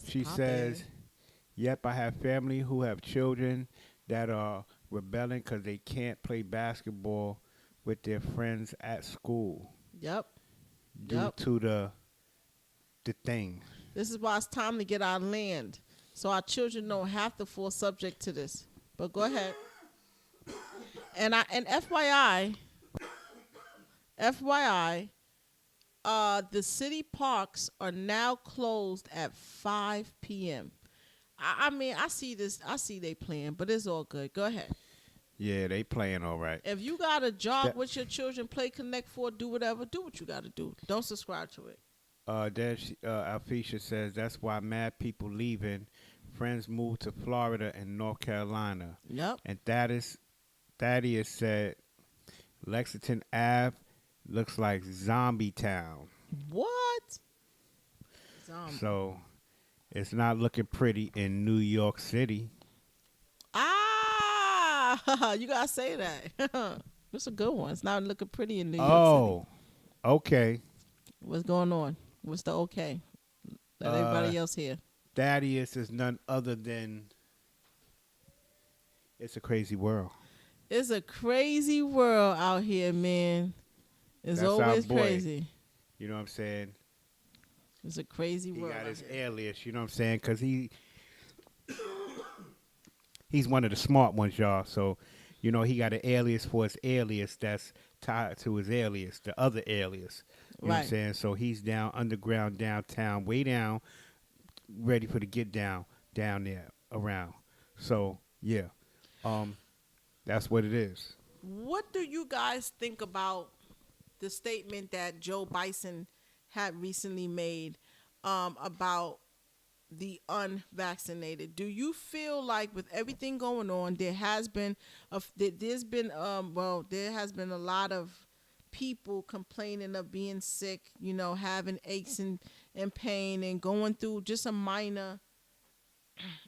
She says, yep, I have family who have children that are rebelling because they can't play basketball with their friends at school. Yep. Due to the thing. This is why it's time to get our land, so our children don't have to fall subject to this. But go ahead. And FYI, the city parks are now closed at 5 p.m. I mean, I see they playing, but it's all good. Go ahead. Yeah, they playing all right. If you got a job with your children, play Connect 4, do whatever, do what you got to do. Don't subscribe to it. Alfisha says that's why mad people leaving. Friends moved to Florida and North Carolina. Yep. And Thaddeus said Lexington Ave looks like Zombie Town. What? Zombie. So it's not looking pretty in New York City. You gotta say that. That's a good one. It's not looking pretty in New York City. Okay. What's going on? What's the okay? Let everybody else hear. Thaddeus is none other than it's a crazy world. It's a crazy world out here, man. It's always crazy. You know what I'm saying? It's a crazy world. He got his alias, you know what I'm saying? Because he's one of the smart ones, y'all. So, he got an alias for his alias that's tied to his alias, the other alias. You know what I'm saying? So he's down underground, downtown, way down, ready for the get down there around. So, yeah. That's what it is. What do you guys think about the statement that Joe Biden had recently made about the unvaccinated? Do you feel like with everything going on, there has been a lot of people complaining of being sick, having aches and pain and going through just a minor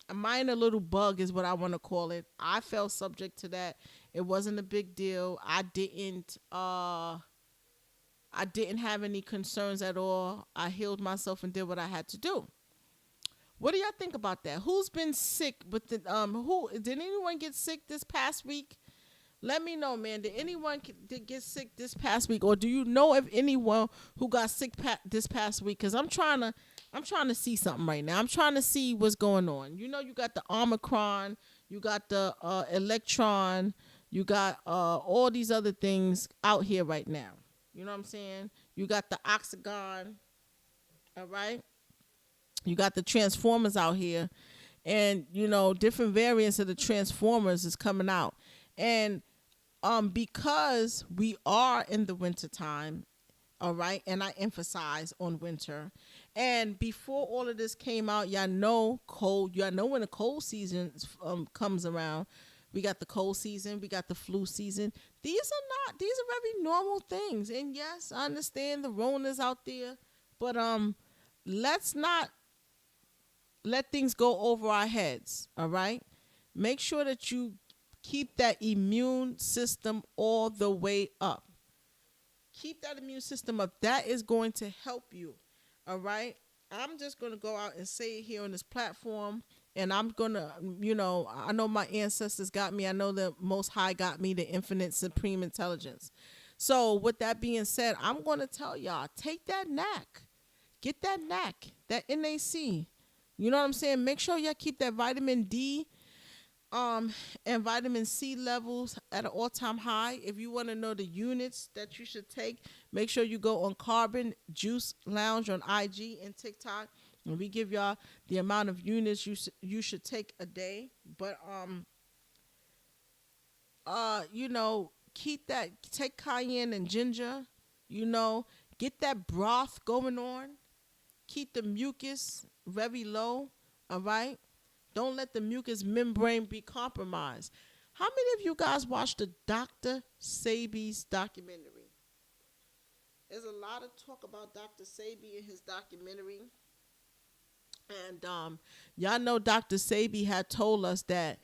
A minor little bug is what I want to call it. I fell subject to that. It wasn't a big deal. I didn't have any concerns at all. I healed myself and did what I had to do. What do y'all think about that? Who's been sick with the who did anyone get sick this past week? Let me know, man. Did anyone did get sick this past week, or do you know of anyone who got sick this past week? Because I'm trying to see something right now. I'm trying to see what's going on. You know, you got the Omicron, you got the Electron, you got all these other things out here right now. You know what I'm saying? You got the Oxygon, all right? You got the Transformers out here, and you know different variants of the Transformers is coming out, and because we are in the winter time, all right, and I emphasize on winter. And before all of this came out, y'all know cold. Y'all know when the cold season comes around. We got the cold season. We got the flu season. These are very normal things. And yes, I understand the Rona's out there, but let's not let things go over our heads. All right, make sure that you keep that immune system all the way up. Keep that immune system up. That is going to help you. All right. I'm just going to go out and say it here on this platform. And I'm going to, you know, I know my ancestors got me. I know the Most High got me, the infinite supreme intelligence. So with that being said, I'm going to tell y'all, take that NAC. Get that NAC, that NAC. You know what I'm saying? Make sure y'all keep that vitamin D and vitamin C levels at an all-time high. If you want to know the units that you should take, make sure you go on Carbon Juice Lounge on IG and TikTok, and we give y'all the amount of units you should take a day. But you know, take cayenne and ginger. You know, get that broth going on. Keep the mucus very low. All right. Don't let the mucous membrane be compromised. How many of you guys watched the Dr. Sebi's documentary? There's a lot of talk about Dr. Sebi and his documentary. And y'all know Dr. Sebi had told us that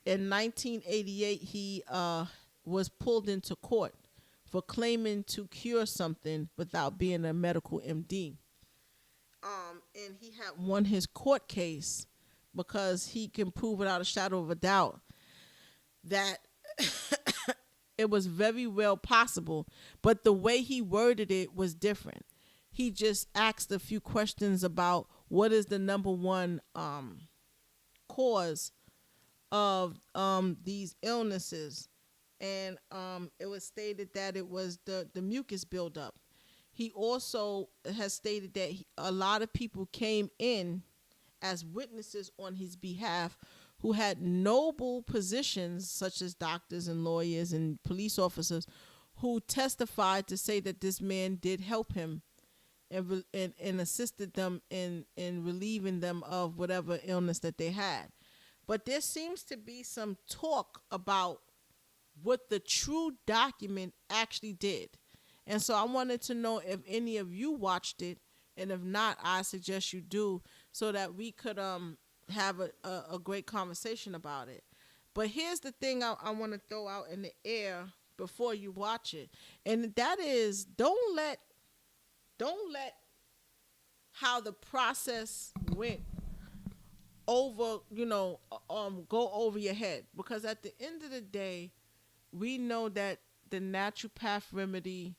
in 1988 he was pulled into court for claiming to cure something without being a medical MD. And he had won his court case because he can prove without a shadow of a doubt that it was very well possible. But the way he worded it was different. He just asked a few questions about what is the number one cause of these illnesses. And it was stated that it was the mucus buildup. He also has stated that a lot of people came in as witnesses on his behalf who had noble positions such as doctors and lawyers and police officers who testified to say that this man did help him and assisted them in relieving them of whatever illness that they had. But there seems to be some talk about what the true document actually did. And so I wanted to know if any of you watched it, and if not, I suggest you do, so that we could have a great conversation about it. But here's the thing I want to throw out in the air before you watch it, and that is don't let how the process went over, go over your head, because at the end of the day, we know that the naturopath remedy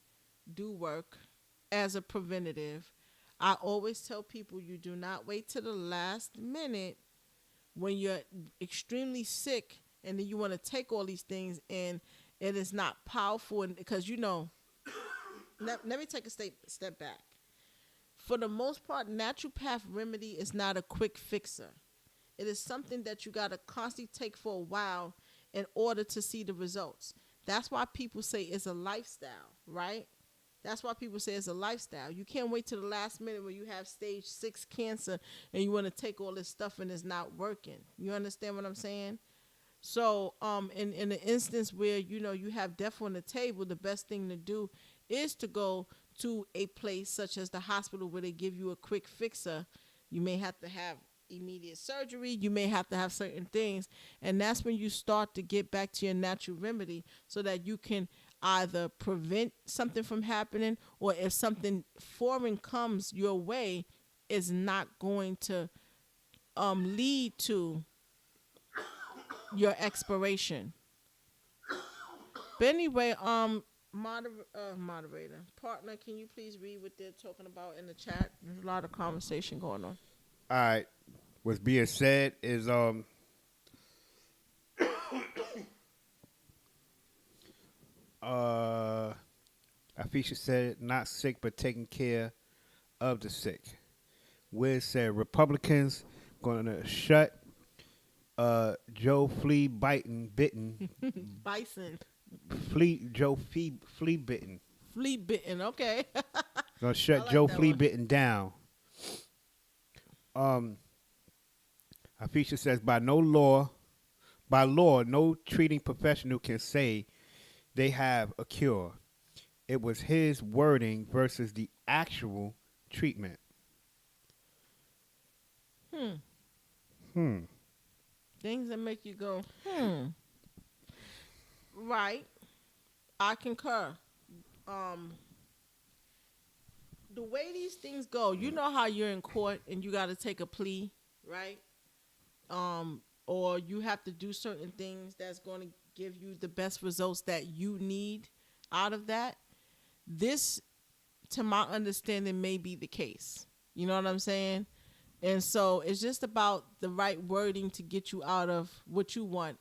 do work as a preventative. I always tell people you do not wait to the last minute when you're extremely sick and then you want to take all these things and it is not powerful. And because let me take a step back. For the most part, naturopath remedy is not a quick fixer. It is something that you got to constantly take for a while in order to see the results. That's why people say it's a lifestyle, right? That's why people say it's a lifestyle. You can't wait till the last minute when you have stage 6 cancer and you want to take all this stuff and it's not working. You understand what I'm saying? So in the instance where, you have death on the table, the best thing to do is to go to a place such as the hospital where they give you a quick fixer. You may have to have immediate surgery. You may have to have certain things. And that's when you start to get back to your natural remedy so that you can either prevent something from happening, or if something foreign comes your way, is not going to lead to your expiration. But anyway, moderator, partner, can you please read what they're talking about in the chat? There's a lot of conversation going on. All right. What's being said is Afisha said not sick but taking care of the sick. Wiz said Republicans gonna shut Joe Flea bitten Bison. Joe Flea bitten. Flea bitten, okay. Gonna shut like Joe that Flea one. bitten down. Afisha says by law, no treating professional can say they have a cure. It was his wording versus the actual treatment. Things that make you go, Right. I concur. The way these things go, you know how you're in court and you got to take a plea, right? Or you have to do certain things that's going to give you the best results that you need out of that. This, to my understanding, may be the case. You know what I'm saying? And so it's just about the right wording to get you out of what you want.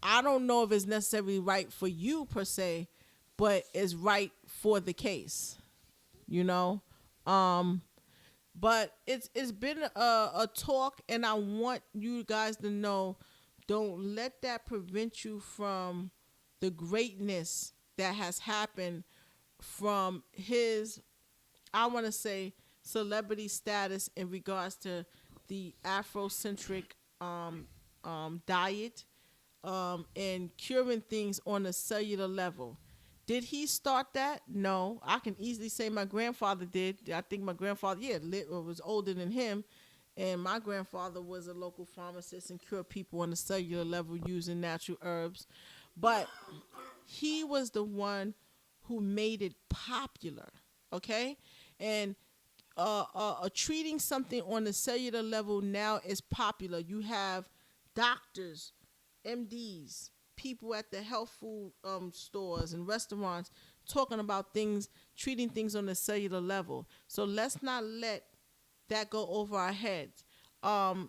I don't know if it's necessarily right for you per se, but it's right for the case, you know? But it's been a talk, and I want you guys to know, don't let that prevent you from the greatness that has happened from his, I want to say, celebrity status in regards to the Afrocentric diet and curing things on a cellular level. Did he start that? No. I can easily say my grandfather did. I think my grandfather, was older than him. And my grandfather was a local pharmacist and cured people on a cellular level using natural herbs. But he was the one who made it popular, okay? And treating something on the cellular level now is popular. You have doctors, MDs, people at the health food stores and restaurants talking about things, treating things on the cellular level. So let's not let that go over our heads. Nipsey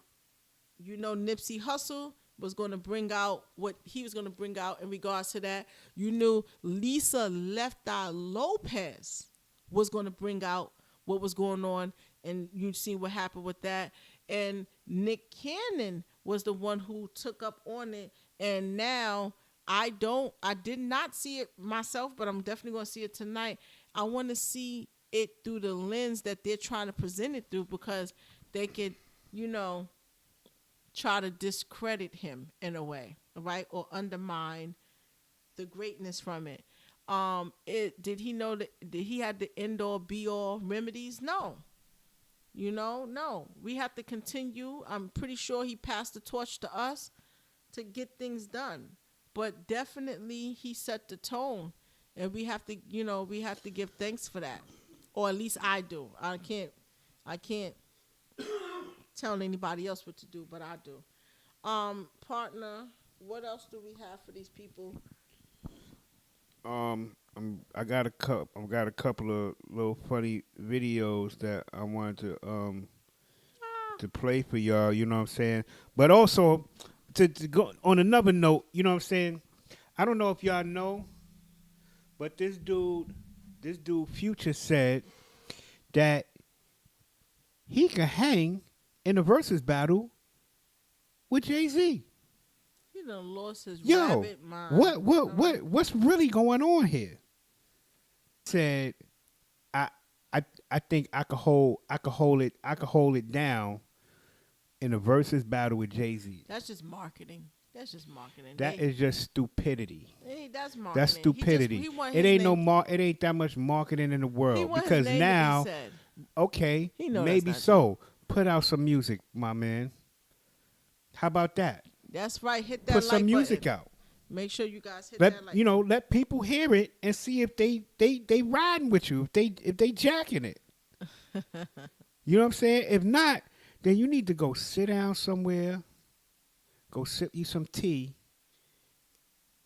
Hussle was going to bring out what he was going to bring out in regards to that. You knew Lisa Left Eye Lopez was going to bring out what was going on, and you've seen what happened with that. And Nick Cannon was the one who took up on it, and now I did not see it myself, but I'm definitely going to see it tonight. I want to see it through the lens that they're trying to present it through, because they could, try to discredit him in a way, right? Or undermine the greatness from it. Did he know that he had the end-all be-all remedies? No. No. We have to continue. I'm pretty sure he passed the torch to us to get things done. But definitely he set the tone, and we have to give thanks for that. Or at least I do. I can't tell anybody else what to do, but I do. Partner, what else do we have for these people? I got a couple of little funny videos that I wanted to play for y'all, you know what I'm saying? But also to go on another note, you know what I'm saying? I don't know if y'all know, but this dude Future said that he could hang in a versus battle with Jay-Z. He done lost his rabbit mind. What's really going on here? Said I think I could hold it down in a versus battle with Jay-Z. That's just marketing. That is just stupidity. That's marketing. That's stupidity. It ain't that much marketing in the world, because now, okay, maybe so. Put out some music, my man. How about that? That's right. Hit that Put like some music button. out. Make sure you guys hit Let that like. let people hear it and see if they riding with you, if they jacking it. You know what I'm saying? If not, then you need to go sit down somewhere, go sip you some tea,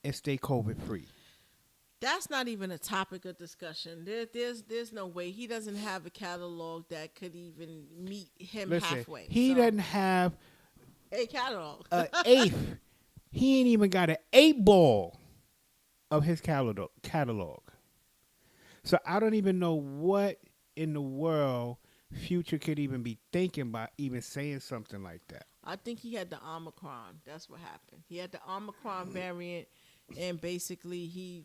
and stay COVID free. That's not even a topic of discussion. There's no way he doesn't have a catalog that could even meet him Listen, halfway. he doesn't have a catalog. an eighth. He ain't even got an 8-ball of his catalog. So I don't even know what in the world Future could even be thinking about even saying something like that. I think he had the Omicron. That's what happened. He had the Omicron variant, and basically he,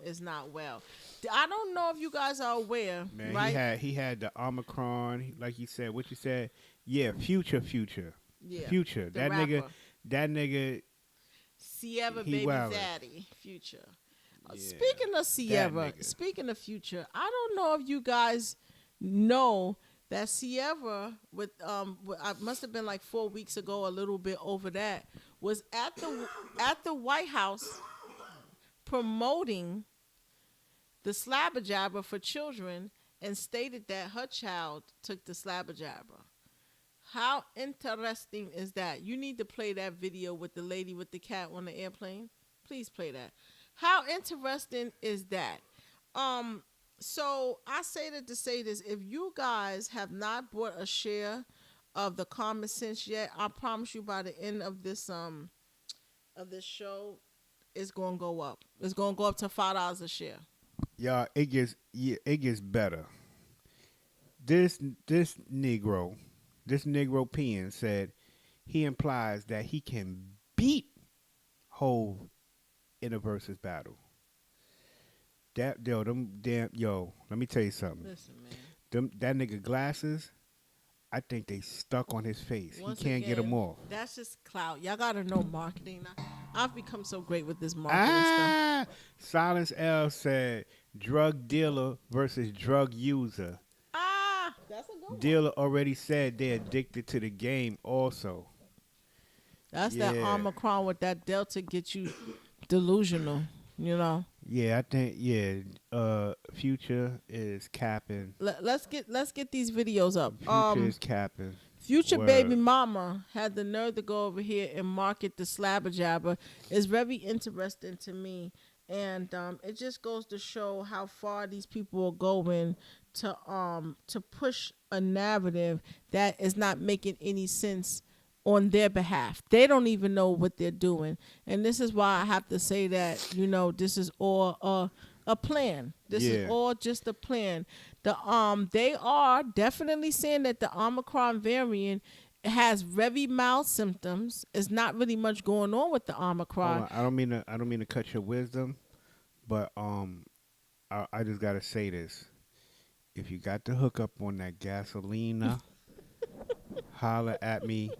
is not well. I don't know if you guys are aware, Man, right? he had the Omicron, like you said. What you said? Yeah, Future. Yeah, Future. the rapper. That nigga. Sierra he baby wildin'. daddy, Future. Yeah, Speaking of Sierra, speaking of Future, I don't know if you guys know that Sierra, I must have been like 4 weeks ago, a little bit over that, was at the White House promoting the slabber jabber for children and stated that her child took the slabber jabber. How interesting is that? You need to play that video with the lady with the cat on the airplane. Please play that. How interesting is that? So I say that to say this. If you guys have not bought a share of the Common Sense yet, I promise you by the end of this show, it's gonna go up. It's gonna go up to $5 a share. Yeah, it gets better. This Negro peon said he implies that he can beat Hove in a versus battle. Let me tell you something. Listen, man. That nigga glasses, I think they stuck on his face. Once he can't again, get them off. That's just clout. Y'all gotta know marketing. I've become so great with this marketing stuff. Silence L said drug dealer versus drug user. That's a good one. Dealer already said they're addicted to the game also. That's that Omicron with that Delta get you delusional, Yeah, I think Future is capping. Let's get these videos up. Future is capping. Future baby mama had the nerve to go over here and market the slabber jabber. It's very interesting to me, and it just goes to show how far these people are going to push a narrative that is not making any sense on their behalf. They don't even know what they're doing, and this is why I have to say that this is all a plan. This is all just a plan. They are definitely saying that the Omicron variant has very mild symptoms. It's not really much going on with the Omicron. I don't mean to cut your wisdom, but I just gotta say this. If you got to hook up on that gasolina, holler at me.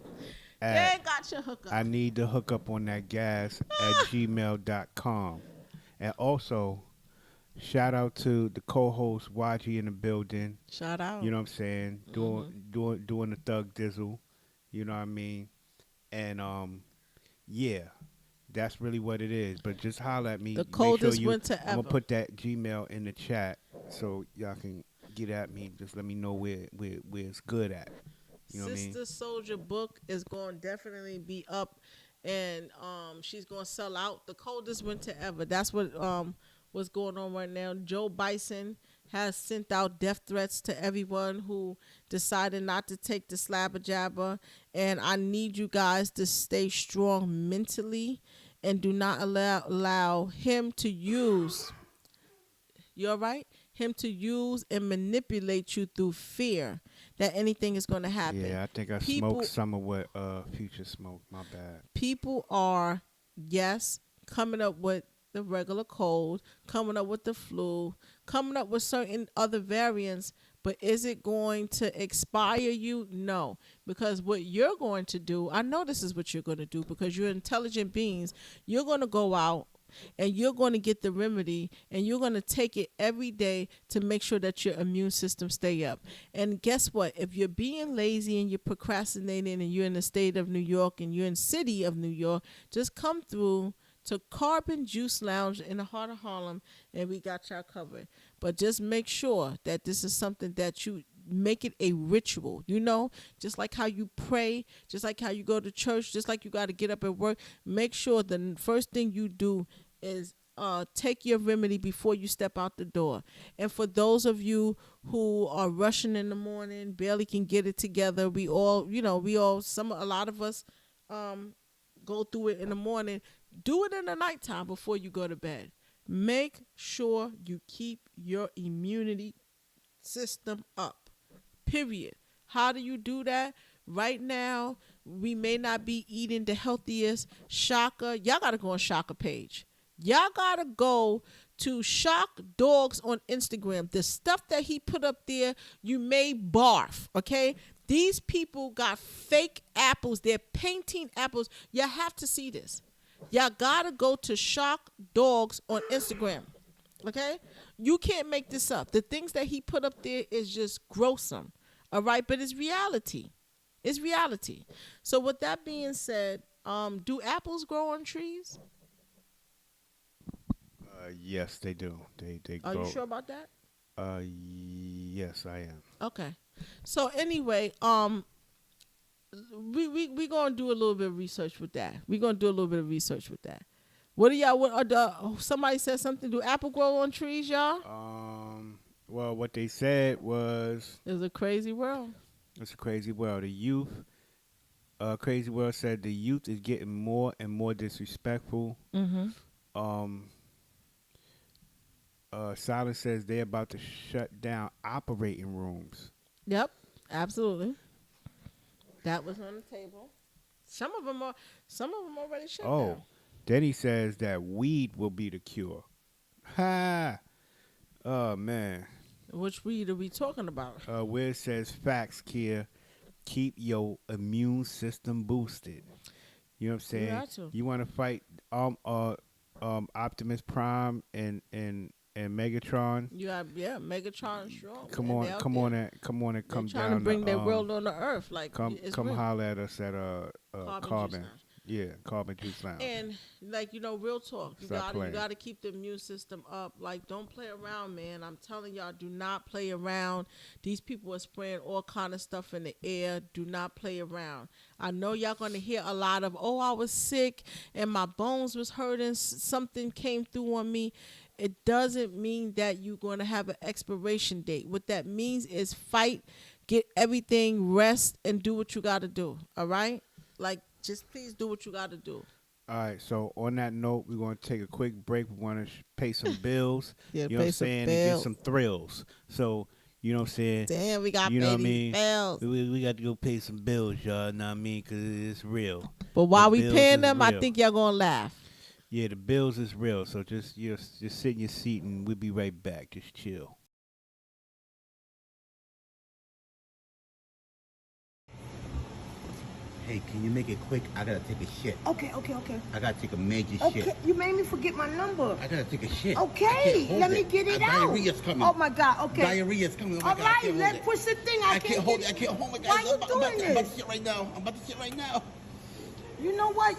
They got your hookup. I need to hook up on that gas at gmail.com. And also, shout out to the co-host YG in the building. Shout out. You know what I'm saying? Doing the thug dizzle. You know what I mean? And that's really what it is. But just holler at me. The coldest winter ever. I'm gonna put that Gmail in the chat so y'all can get at me. Just let me know where it's good at. You know Sister what I mean? Soldier book is going to definitely be up, and she's going to sell out. The coldest winter ever. That's what's going on right now. Joe Bison has sent out death threats to everyone who decided not to take the slabber jabber, and I need you guys to stay strong mentally and do not allow him to use. You all right? Him to use and manipulate you through fear that anything is going to happen. Yeah, I think I smoked some of what Future smoked. My bad. People are, coming up with the regular cold, coming up with the flu, coming up with certain other variants, but is it going to expire you? No, because what you're going to do, I know this is what you're going to do because you're intelligent beings. You're going to go out and you're going to get the remedy, and you're going to take it every day to make sure that your immune system stay up. And guess what? If you're being lazy and you're procrastinating and you're in the state of New York and you're in the city of New York, just come through to Carbon Juice Lounge in the heart of Harlem, and we got y'all covered. But just make sure that this is something that you make it a ritual, just like how you pray, just like how you go to church, just like you got to get up at work. Make sure the first thing you do is take your remedy before you step out the door. And for those of you who are rushing in the morning, barely can get it together, a lot of us go through it in the morning. Do it in the nighttime before you go to bed. Make sure you keep your immunity system up. Period. How do you do that? Right now, we may not be eating the healthiest. Shaka, y'all got to go on Shaka page. Y'all got to go to Shock Dogs on Instagram. The stuff that he put up there, you may barf, okay? These people got fake apples. They're painting apples. You have to see this. Y'all gotta go to Shock Dogs on Instagram. Okay? You can't make this up. The things that he put up there is just gruesome. All right? But it's reality. It's reality. So with that being said, do apples grow on trees? Yes, they do. They grow. Are you sure about that? Yes, I am. Okay. So anyway, we gonna do a little bit of research with that. What do y'all? Somebody said something. Do apple grow on trees, y'all? Well, what they said was it's a crazy world. It's a crazy world. The youth, Crazy World said the youth is getting more and more disrespectful. Mm-hmm. Silence says they're about to shut down operating rooms. Yep, absolutely. That was on the table. Some of them already shut down. Then he says that weed will be the cure. Ha! Oh man. Which weed are we talking about? Where it says facts, Kia, keep your immune system boosted. You know what I'm saying? You want to fight Optimus Prime and Megatron. Megatron strong. Come on and come down. Trying to bring their world on the earth. Like come holler at us at Carbon. Carbon Juice Lounge. And real talk. You got to keep the immune system up. Like, don't play around, man. I'm telling y'all, do not play around. These people are spraying all kind of stuff in the air. Do not play around. I know y'all gonna hear a lot of, I was sick and my bones was hurting. Something came through on me. It doesn't mean that you're going to have an expiration date. What that means is fight, get everything, rest, and do what you got to do. All right? Like, just please do what you got to do. All right. So on that note, we're going to take a quick break. We want to pay some bills. You know what I'm saying? And get some thrills. So, you know what I'm saying? Damn, we got to pay these bills. We got to go pay some bills, y'all. Know what I mean? Because it's real. But while we paying them, I think y'all going to laugh. Yeah, the bills is real, so just sit in your seat and we'll be right back. Just chill. Hey, can you make it quick? I gotta take a shit. Okay. I gotta take a major shit. Okay, you made me forget my number. I gotta take a shit. Okay, let me get it out. Diarrhea's coming. Oh my God, okay. Diarrhea's coming. Oh my All God, right, let's push the thing. I can't hold it. I can't hold it. Why you doing this? I'm about to shit right now. You know what?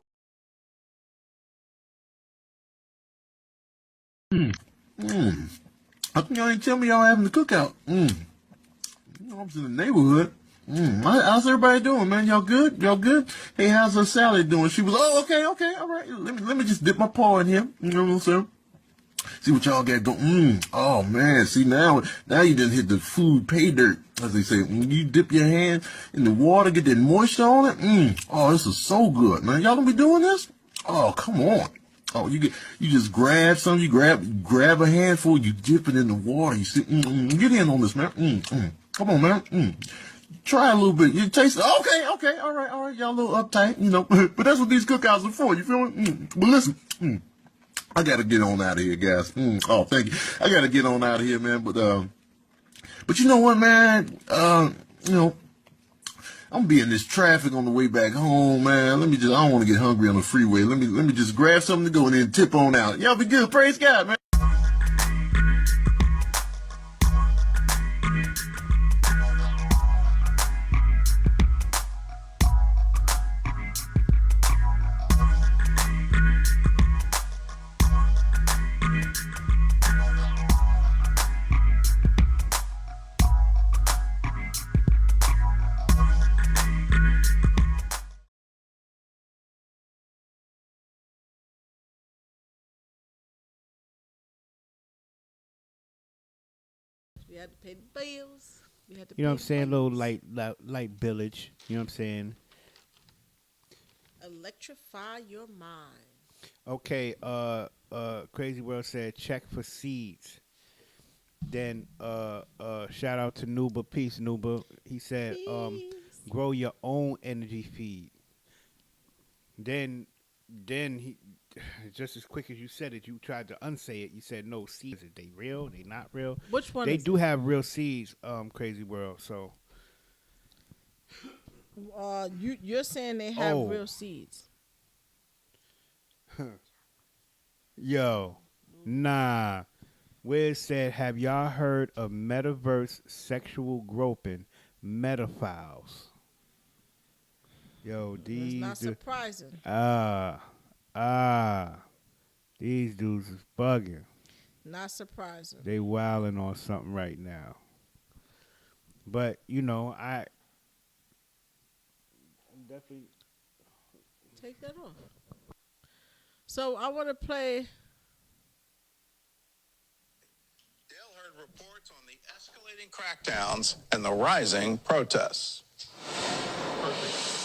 How come y'all ain't tell me y'all having the cookout? I was in the neighborhood. How's everybody doing, man? Y'all good? Hey, how's Sally doing? She was, okay, all right. Let me just dip my paw in here. You know what I'm saying? See what y'all got going. Oh man, see now you done hit the food pay dirt, as they say. When you dip your hand in the water, get that moisture on it. Oh, this is so good, man. Y'all gonna be doing this? Oh, come on. Oh, you just grab some, you grab a handful, you dip it in the water, you see, get in on this, man. Come on, man. Try a little bit. You taste it. Okay, all right, y'all a little uptight, you know, but that's what these cookouts are for, you feel me? But listen, I gotta get on out of here, guys. Oh, thank you. I gotta get on out of here, man, but you know what, man, you know, I'm gonna be in this traffic on the way back home, man. I don't want to get hungry on the freeway. Let me just grab something to go and then tip on out. Y'all be good. Praise God, man. We had to pay the bills. We had to You know pay what I'm saying? the Little bills. light village. You know what I'm saying? Electrify your mind. Okay, Crazy World said check for seeds. Then shout out to Nuba. Peace, Nuba. He said Peace. grow your own energy feed. Then he just as quick as you said it, you tried to unsay it. You said no seeds. Are they real? They not real? Which one? They is do it? have real seeds, Crazy World. So You're saying they have real seeds. Yo, nah. Wiz said, have y'all heard of metaverse sexual groping, metaphiles? Yo, It's these not surprising. these dudes is bugging. Not surprising. They wilding on something right now. But you know, I definitely take that off. So I want to play. Dale heard reports on the escalating crackdowns and the rising protests.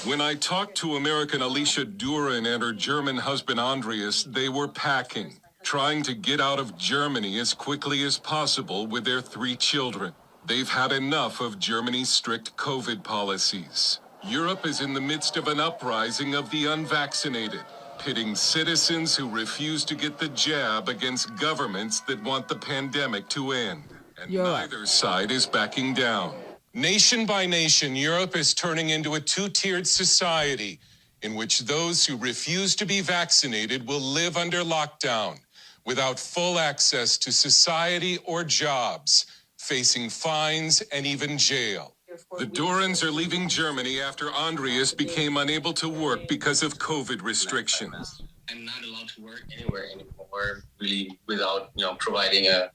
When I talked to American Alicia Duran and her German husband Andreas, they were packing, trying to get out of Germany as quickly as possible with their 3 children. They've had enough of Germany's strict COVID policies. Europe is in the midst of an uprising of the unvaccinated, pitting citizens who refuse to get the jab against governments that want the pandemic to end. And neither side is backing down. Nation by nation, Europe is turning into a 2-tiered society in which those who refuse to be vaccinated will live under lockdown without full access to society or jobs, facing fines and even jail. The Durans are leaving Germany after Andreas became unable to work because of COVID restrictions. I'm not allowed to work anywhere anymore, really, without providing a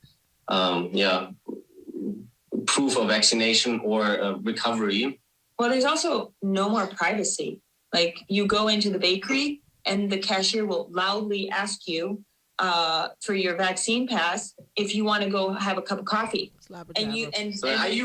proof of vaccination or recovery. Well, there's also no more privacy. Like, you go into the bakery and the cashier will loudly ask you for your vaccine pass if you want to go have a cup of coffee. Are you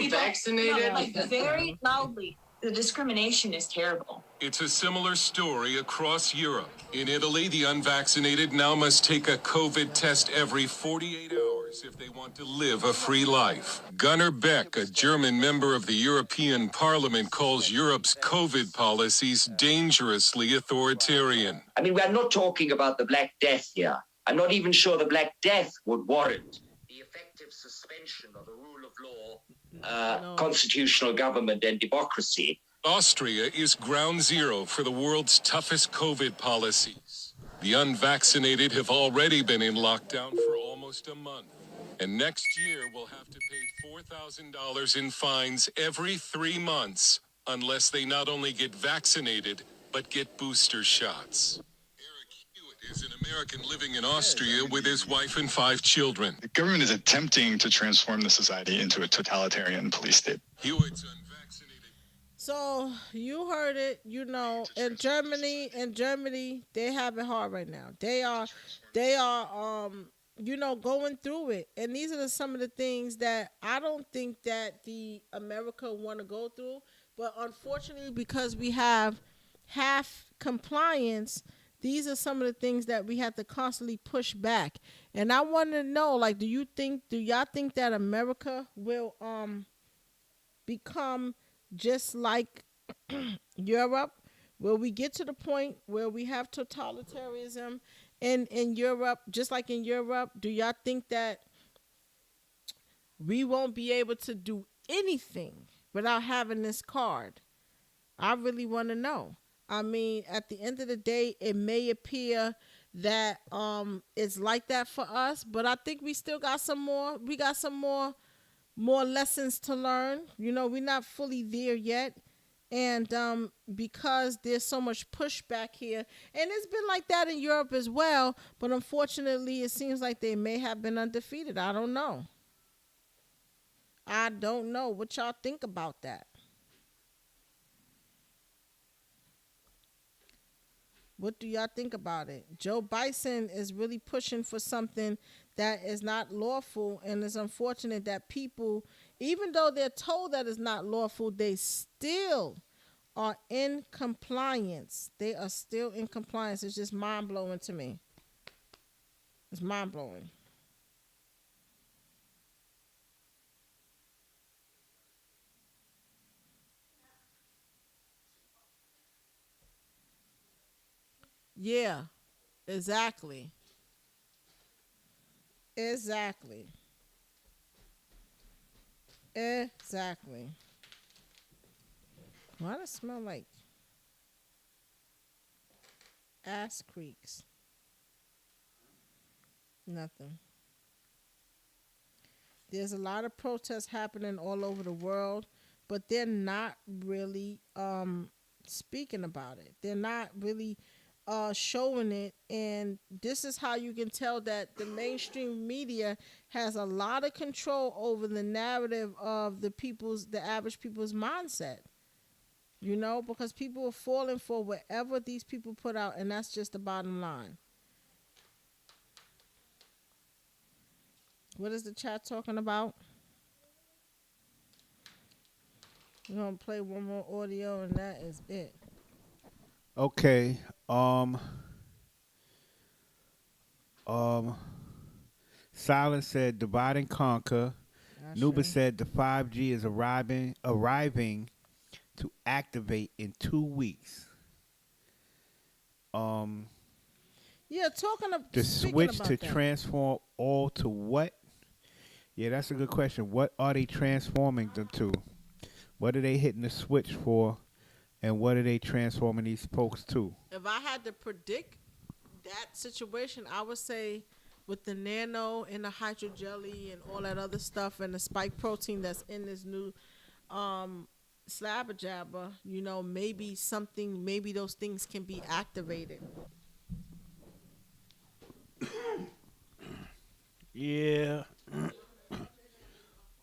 vaccinated? No, like, very loudly. The discrimination is terrible. It's a similar story across Europe. In Italy, the unvaccinated now must take a COVID test every 48 hours if they want to live a free life. Gunnar Beck, a German member of the European Parliament, calls Europe's COVID policies dangerously authoritarian. I mean, we're not talking about the Black Death here. I'm not even sure the Black Death would warrant the effective suspension of the rule of law, constitutional government, and democracy. Austria is ground zero for the world's toughest COVID policies. The unvaccinated have already been in lockdown for almost a month. And next year will have to pay $4,000 in fines every 3 months unless they not only get vaccinated, but get booster shots. Is an American living in Austria with his wife and 5 children. The government is attempting to transform the society into a totalitarian police state. Hewitt's unvaccinated. So you heard it, in Germany, they have it hard right now. They are, going through it. And these are some of the things that I don't think that the America want to go through. But unfortunately, because we have half compliance, these are some of the things that we have to constantly push back. And I want to know, like, do y'all think that America will become just like Europe? Will we get to the point where we have totalitarianism in Europe, just like in Europe? Do y'all think that we won't be able to do anything without having this card? I really want to know. I mean, at the end of the day, it may appear that it's like that for us, but I think we still got some more. We got some more lessons to learn. You know, we're not fully there yet. And because there's so much pushback here, and it's been like that in Europe as well, but unfortunately, it seems like they may have been undefeated. I don't know. I don't know what y'all think about that. What do y'all think about it? Joe Bison is really pushing for something that is not lawful, and it's unfortunate that people, even though they're told that it's not lawful, they still are in compliance. They are still in compliance. It's just mind blowing to me. It's mind blowing. Yeah, exactly. Exactly. Exactly. Why does it smell like ass creaks? Nothing. There's a lot of protests happening all over the world, but they're not really speaking about it. They're not really showing it, and this is how you can tell that the mainstream media has a lot of control over the narrative of the average people's mindset. You know, because people are falling for whatever these people put out, and that's just the bottom line. What is the chat talking about? We're gonna play one more audio, and that is it. Okay. Um. Silence said divide and conquer. Nuba said the 5G is arriving to activate in 2 weeks. Yeah, talking of The switch to that. transform all to what? Yeah, that's a good question. What are they transforming them to? What are they hitting the switch for? And what are they transforming these folks to? If I had to predict that situation, I would say with the nano and the hydrogelly and all that other stuff and the spike protein that's in this new slabber jabber, you know, maybe those things can be activated. Yeah.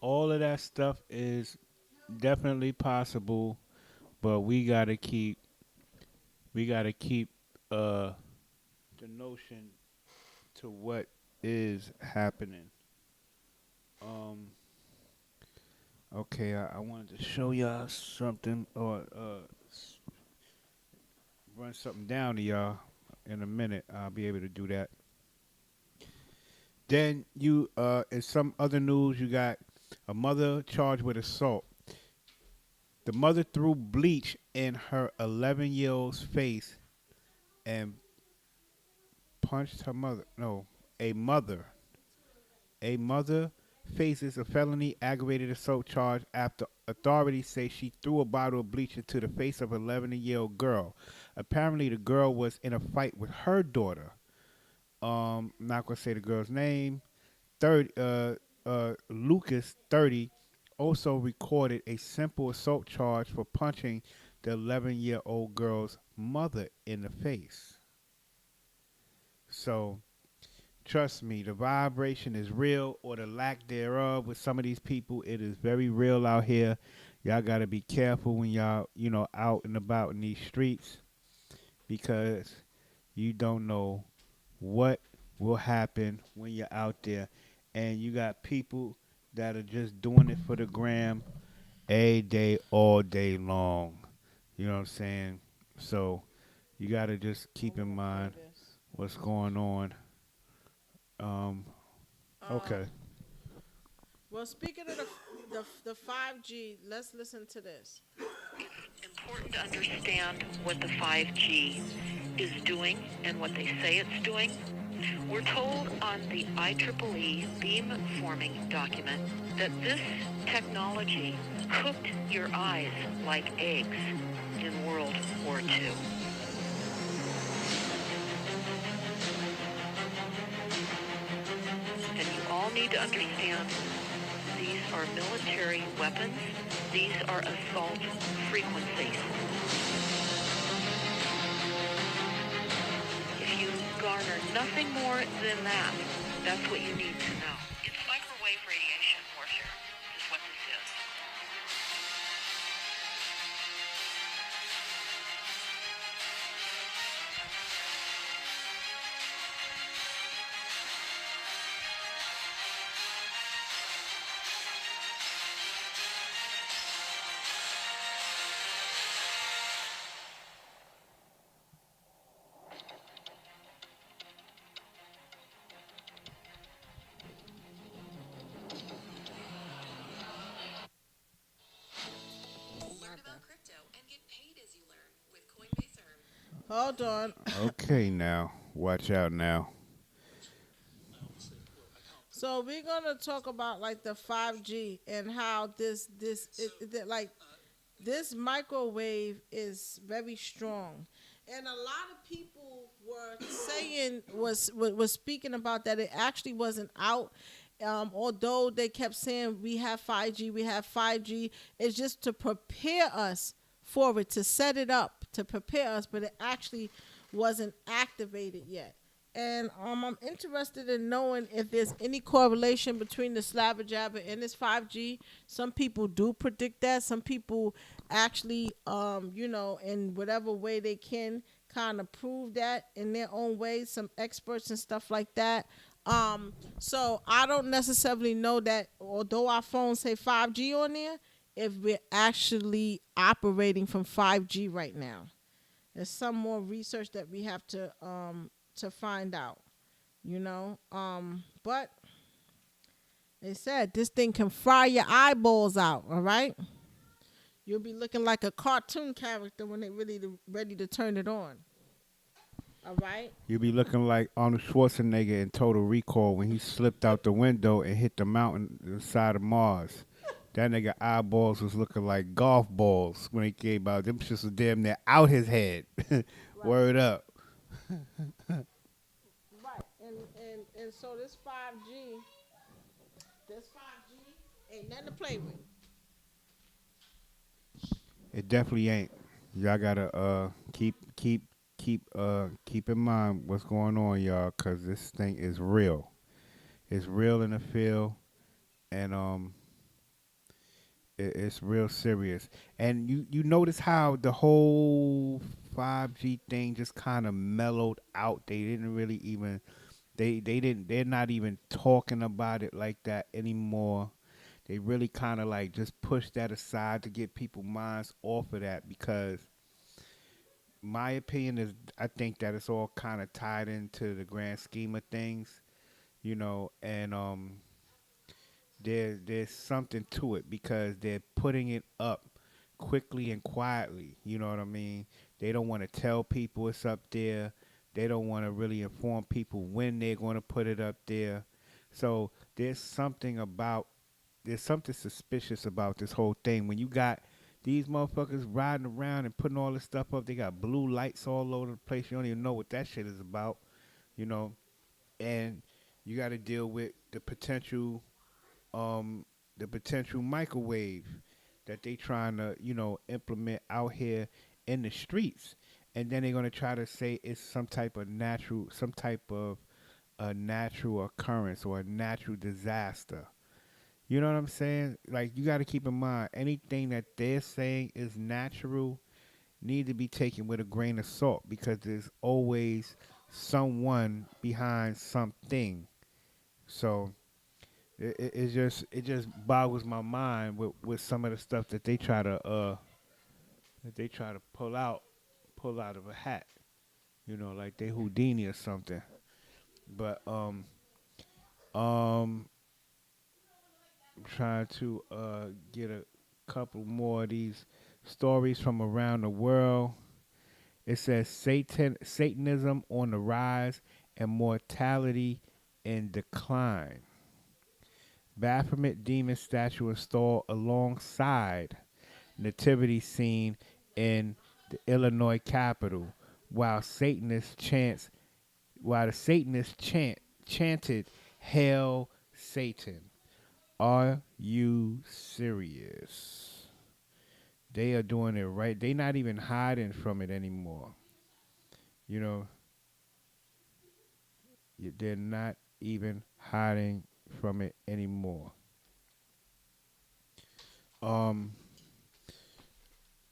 All of that stuff is definitely possible, but we gotta keep the notion to what is happening. Okay, I wanted to show y'all something or run something down to y'all in a minute. I'll be able to do that. Then you in some other news, you got a mother charged with assault. The mother threw bleach in her 11-year-old's face and punched her mother. No, a mother faces a felony aggravated assault charge after authorities say she threw a bottle of bleach into the face of an 11-year-old girl. Apparently, the girl was in a fight with her daughter. I'm not gonna say the girl's name. Lucas, 30, also recorded a simple assault charge for punching the 11-year-old girl's mother in the face. So, trust me, the vibration is real, or the lack thereof with some of these people. It is very real out here. Y'all got to be careful when y'all, out and about in these streets, because you don't know what will happen when you're out there. And you got people that are just doing it for the gram a day, all day long. You know what I'm saying? So you got to just keep in mind what's going on. Okay. Well, speaking of the 5G, let's listen to this. Important to understand what the 5G is doing and what they say it's doing. We're told on the IEEE beamforming document that this technology cooked your eyes like eggs. in World War II. And you all need to understand these are military weapons. These are assault frequencies. If you garner nothing more than that, that's what you need to know. It's microwave radiation warfare, is what this is. Hold on. Okay, now watch out now. So we're gonna talk about like the 5G and how like this microwave is very strong, and a lot of people were saying was speaking about that it actually wasn't out. Although they kept saying we have 5G, we have 5G, it's just to prepare us for it, to set it up, to prepare us, but it actually wasn't activated yet. And I'm interested in knowing if there's any correlation between the Slabber Jabber and this 5G. Some people do predict that. Some people actually, in whatever way they can, kind of prove that in their own way. Some experts and stuff like that. So I don't necessarily know that, although our phones say 5G on there, if we're actually operating from 5G right now. There's some more research that we have to find out, but they said this thing can fry your eyeballs out. All right, you'll be looking like a cartoon character when they really ready to turn it on. All right, You'll be looking like Arnold Schwarzenegger in Total Recall when he slipped out the window and hit the mountain the side of Mars. That nigga eyeballs was looking like golf balls when he came out. Them shits was damn near out his head. Word up. right, and so this 5G ain't nothing to play with. It definitely ain't. Y'all gotta keep in mind what's going on, y'all, cause this thing is real. It's real in the field, and it's real serious. And you notice how the whole 5G thing just kind of mellowed out. They didn't really even they're not even talking about it like that anymore. They really kind of like just push that aside to get people's minds off of that, because my opinion is I think that it's all kind of tied into the grand scheme of things, and there's something to it because they're putting it up quickly and quietly. You know what I mean? They don't want to tell people it's up there. They don't want to really inform people when they're going to put it up there. So there's something suspicious about this whole thing. When you got these motherfuckers riding around and putting all this stuff up, they got blue lights all over the place. You don't even know what that shit is about, and you got to deal with the potential microwave that they trying to, implement out here in the streets. And then they're going to try to say it's some type of a natural occurrence or a natural disaster. You know what I'm saying? Like, you got to keep in mind, anything that they're saying is natural need to be taken with a grain of salt, because there's always someone behind something. So it just boggles my mind with some of the stuff that they try to pull out of a hat, like they Houdini or something. But I'm trying to get a couple more of these stories from around the world. It says Satanism on the rise and mortality in decline. Baphomet demon statue installed alongside nativity scene in the Illinois Capitol, while the Satanists chanted, "Hail Satan." Are you serious? They are doing it right. They're not even hiding from it anymore. You know, they're not even hiding from it anymore.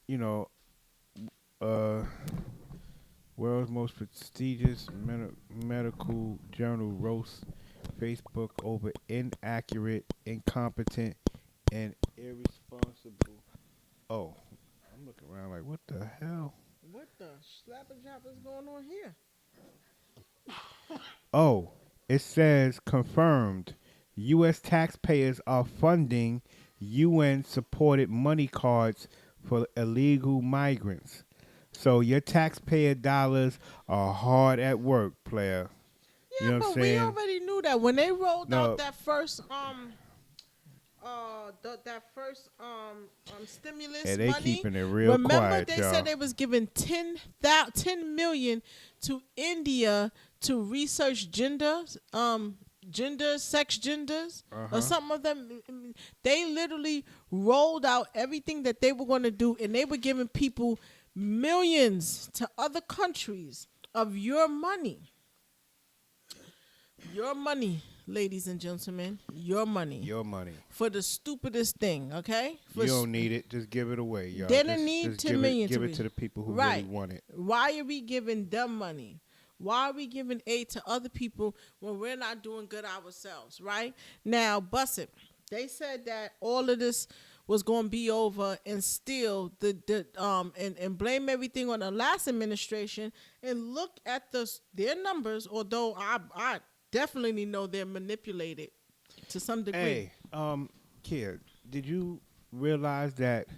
You know, world's most prestigious medical journal roasts Facebook over inaccurate, incompetent, and irresponsible. Oh, I'm looking around like, what the hell? What the slapper job is going on here? Oh, it says confirmed. U.S. taxpayers are funding UN-supported money cards for illegal migrants. So your taxpayer dollars are hard at work, player. Yeah, you know but what I'm saying? we already knew that when they rolled out that first stimulus yeah, they money. Keeping it real Remember, quiet, they y'all. said they was giving 10 million to India to research genders, sex genders, or something of them. They literally rolled out everything that they were going to do, and they were giving people millions to other countries of your money. Your money, ladies and gentlemen, your money. Your money. For the stupidest thing, okay? You don't need it. Just give it away, y'all. They didn't need 10 million. Give it to the people who really want it. Why are we giving them money? Why are we giving aid to other people when we're not doing good ourselves, right? Now, bust it. They said that all of this was going to be over, and still and blame everything on the last administration, and look at their numbers. Although I definitely know they're manipulated to some degree. Hey, kid, did you realize that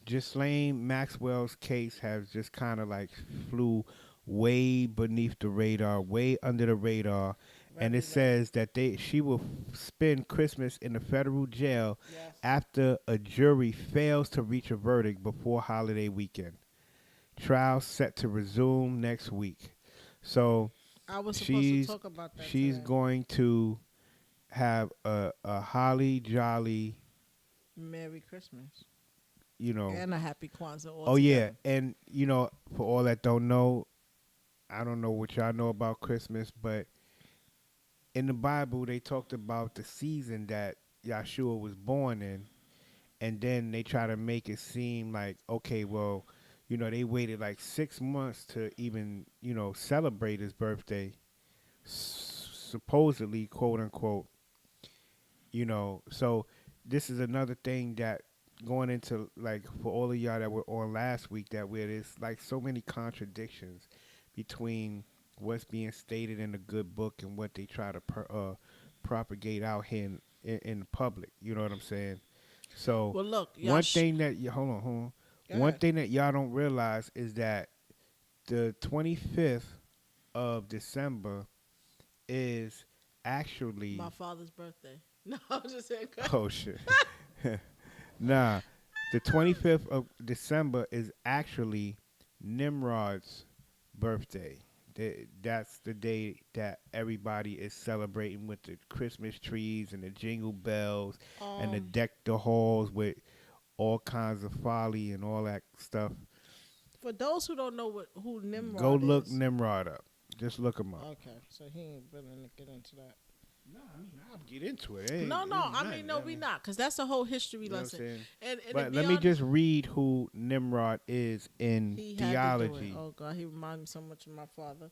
Ghislaine Maxwell's case has just kind of like flew way beneath the radar, way under the radar, and it says that she will spend Christmas in the federal jail after a jury fails to reach a verdict before holiday weekend. Trial set to resume next week. So I was supposed to talk about that she's today. going to have a holly jolly Merry Christmas. And a happy Kwanzaa. Oh yeah, and for all that don't know, I don't know what y'all know about Christmas, but in the Bible they talked about the season that Yahshua was born in, and then they try to make it seem like, okay, well, they waited like 6 months to even celebrate his birthday, supposedly, quote unquote. So this is another thing that going into, like, for all of y'all that were on last week, that where there's like so many contradictions between what's being stated in the good book and what they try to propagate out here in the public. You know what I'm saying? So well, look, one thing that hold on. One thing that y'all don't realize is that the 25th of December is actually my father's birthday. No, I'm just saying. Oh shit. Nah, the 25th of December is actually Nimrod's birthday. That's the day that everybody is celebrating with the Christmas trees and the jingle bells and the deck the halls with all kinds of folly and all that stuff. For those who don't know who Nimrod is. Go look Nimrod up. Just look him up. Okay, so he ain't willing to get into that. No, I mean, I'll get into it. No, we not, because that's a whole history lesson. And but let me just read who Nimrod is in theology. Oh, God, he reminds me so much of my father.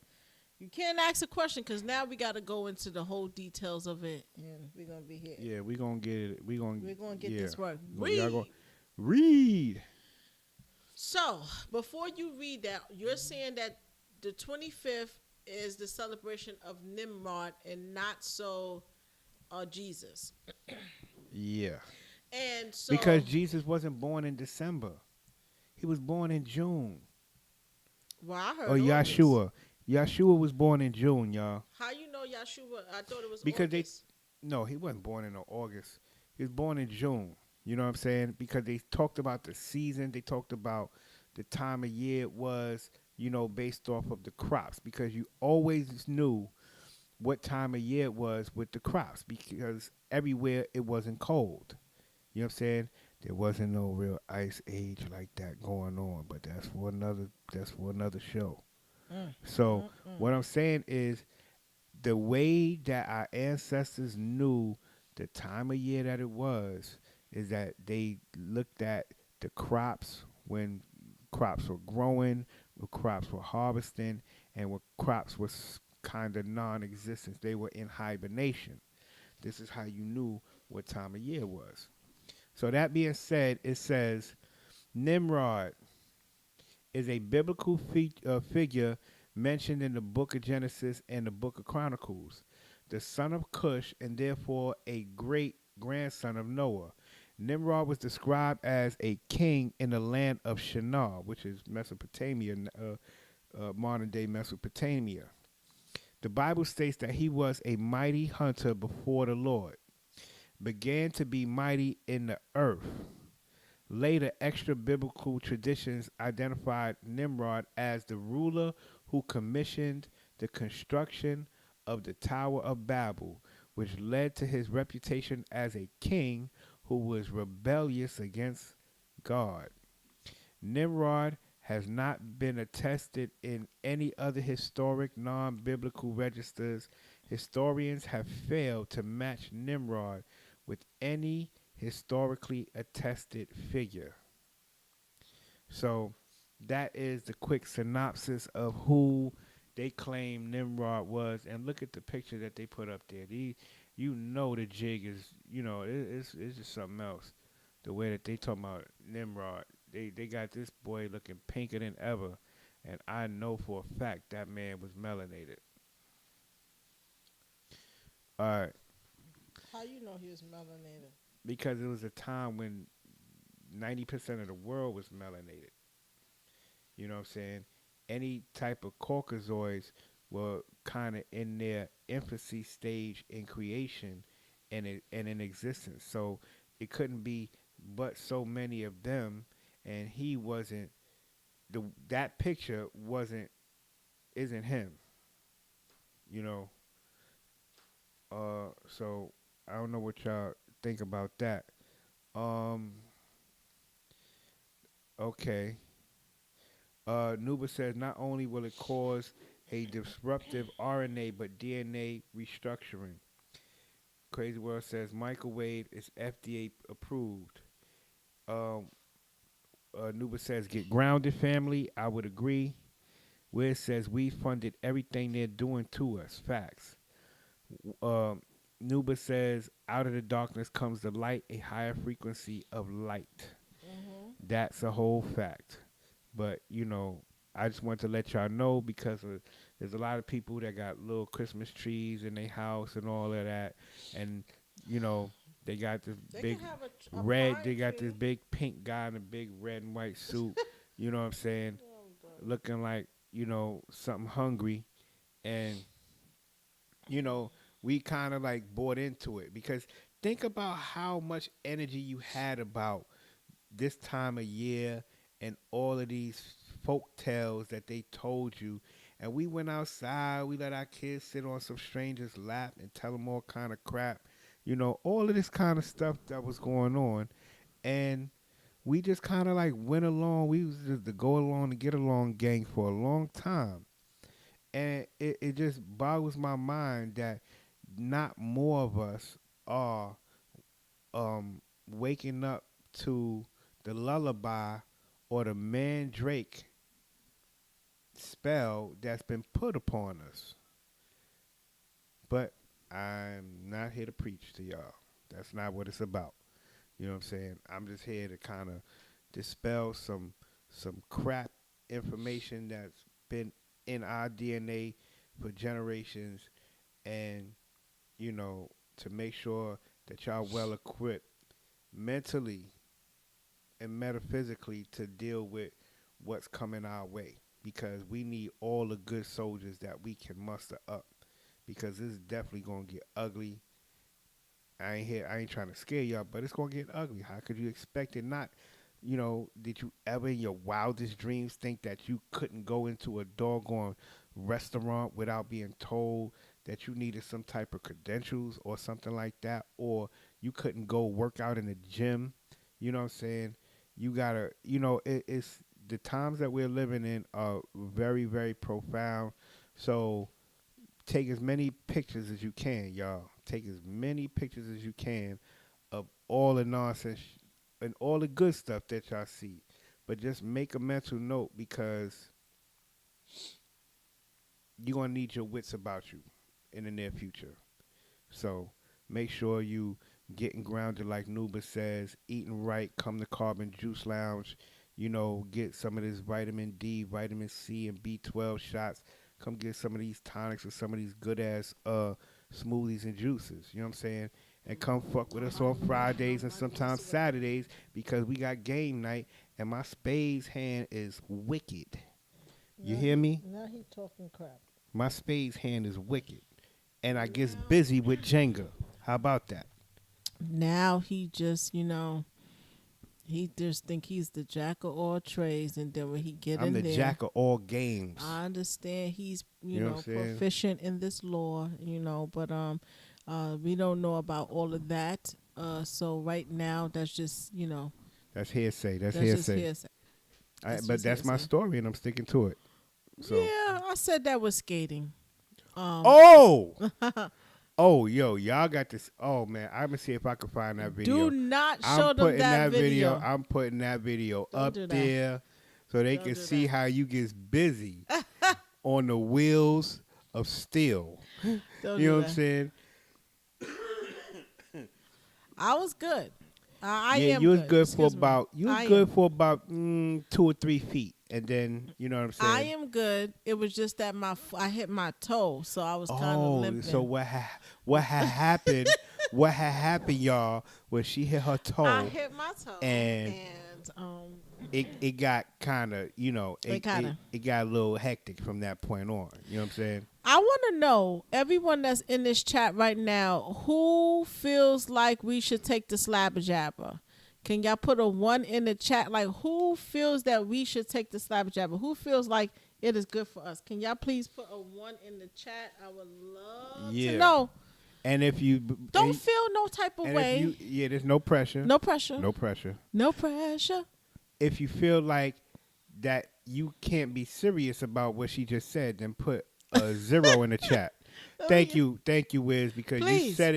You can't ask a question, because now we got to go into the whole details of it, and we're going to be here. Yeah, we're going to get it. We're going to get this work. Read. So, before you read that, you're saying that the 25th is the celebration of Nimrod and not so Jesus. Yeah. And so because Jesus wasn't born in December. He was born in June. Well, I heard Yahshua. Yahshua was born in June, y'all. How you know Yahshua? I thought it was because August. No, he wasn't born in August. He was born in June. You know what I'm saying? Because they talked about the season. They talked about the time of year it was, based off of the crops, because you always knew what time of year it was with the crops, because everywhere it wasn't cold. You know what I'm saying? There wasn't no real ice age like that going on, but that's for another show. So what I'm saying is, the way that our ancestors knew the time of year that it was is that they looked at the crops when crops were growing, when crops were harvesting, and when crops was kind of non-existent. They were in hibernation. This is how you knew what time of year was. So that being said, it says Nimrod is a biblical figure mentioned in the book of Genesis and the book of Chronicles, the son of Cush and therefore a great grandson of Noah. Nimrod was described as a king in the land of Shinar, which is Mesopotamia, modern day Mesopotamia. The Bible states that he was a mighty hunter before the Lord, began to be mighty in the earth. Later, extra biblical traditions identified Nimrod as the ruler who commissioned the construction of the Tower of Babel, which led to his reputation as a king who was rebellious against God. Nimrod has not been attested in any other historic non-biblical registers. Historians have failed to match Nimrod with any historically attested figure. So that is the quick synopsis of who they claim Nimrod was. And look at the picture that they put up there. The jig is, it's just something else. The way that they talk about Nimrod, they got this boy looking pinker than ever. And I know for a fact that man was melanated. All right. How you know he was melanated? Because it was a time when 90% of the world was melanated. You know what I'm saying? Any type of Caucasoids were kind of in their infancy stage in creation and in existence. So it couldn't be but so many of them, and he wasn't. That picture isn't him. So I don't know what y'all think about that. Okay. Nuba says not only will it cause a disruptive RNA, but DNA restructuring. Crazy World says microwave is FDA approved. Nuba says get grounded, family. I would agree. Where it says we funded everything they're doing to us. Facts. Nuba says out of the darkness comes the light, a higher frequency of light. That's a whole fact. But, I just want to let y'all know because there's a lot of people that got little Christmas trees in their house and all of that. And, they got this big red, they got this big pink guy in a big red and white suit, you know what I'm saying? Looking like, something hungry. And, we kind of like bought into it because think about how much energy you had about this time of year and all of these folk tales that they told you. And we went outside, we let our kids sit on some stranger's lap and tell them all kind of crap, all of this kind of stuff that was going on. And we just kind of like went along. We was just the go along to get along gang for a long time. And it just boggles my mind that not more of us are waking up to the lullaby or the mandrake spell that's been put upon us. But I'm not here to preach to y'all. That's not what it's about. You know what I'm saying? I'm just here to kind of dispel some crap information that's been in our DNA for generations, and to make sure that y'all well equipped mentally and metaphysically to deal with what's coming our way, because we need all the good soldiers that we can muster up, because this is definitely gonna get ugly. I ain't trying to scare y'all, but it's gonna get ugly. How could you expect it not did you ever in your wildest dreams think that you couldn't go into a doggone restaurant without being told that you needed some type of credentials or something like that, or you couldn't go work out in the gym? You know what I'm saying? You gotta, it's the times that we're living in are very, very profound. So take as many pictures as you can, y'all. Take as many pictures as you can of all the nonsense and all the good stuff that y'all see. But just make a mental note, because you're going to need your wits about you in the near future. So make sure you getting grounded, like Nuba says, eating right, come to Carbon Juice Lounge, get some of this vitamin D, vitamin C, and B12 shots. Come get some of these tonics or some of these good-ass smoothies and juices. You know what I'm saying? And come fuck with us on Fridays and sometimes Saturdays, because we got game night, and my spades hand is wicked. You hear me? Now he talking crap. My spades hand is wicked. And I gets busy with Jenga. How about that? Now he just, he just think he's the jack of all trades, and then when he get I'm in the there, jack of all games. I understand he's, You know what I'm saying? proficient in this law, but we don't know about all of that. So right now, that's just, That's hearsay. That's just hearsay. hearsay. But that's my story, and I'm sticking to it. So. Yeah, I said that was skating. Oh, yo, y'all got this. Oh man, I'm gonna see if I can find that video. Do not show them that video. I'm putting that video Don't up do that. there so they can see how you get busy on the wheels of steel. Don't You do know what that. I'm saying? I was good. I Yeah, am you was good. good Excuse for me. about. You was I good am. for about 2 or 3 feet, and then you know what I'm saying. I am good. It was just that I hit my toe, so I was kind of limping. So what had happened? What had happened, y'all? Was she hit her toe? I hit my toe, and it got kind of, it got a little hectic from that point on. You know what I'm saying? I want to know, everyone that's in this chat right now, who feels like we should take the slabber jabber? Can y'all put a 1 in the chat? Like, who feels that we should take the slabber jabber? Who feels like it is good for us? Can y'all please put a 1 in the chat? I would love to know. And if you don't feel no type of way. There's no pressure. No pressure. No pressure. No pressure. If you feel like that you can't be serious about what she just said, then put a 0 in the chat. Thank you, Wiz, because you said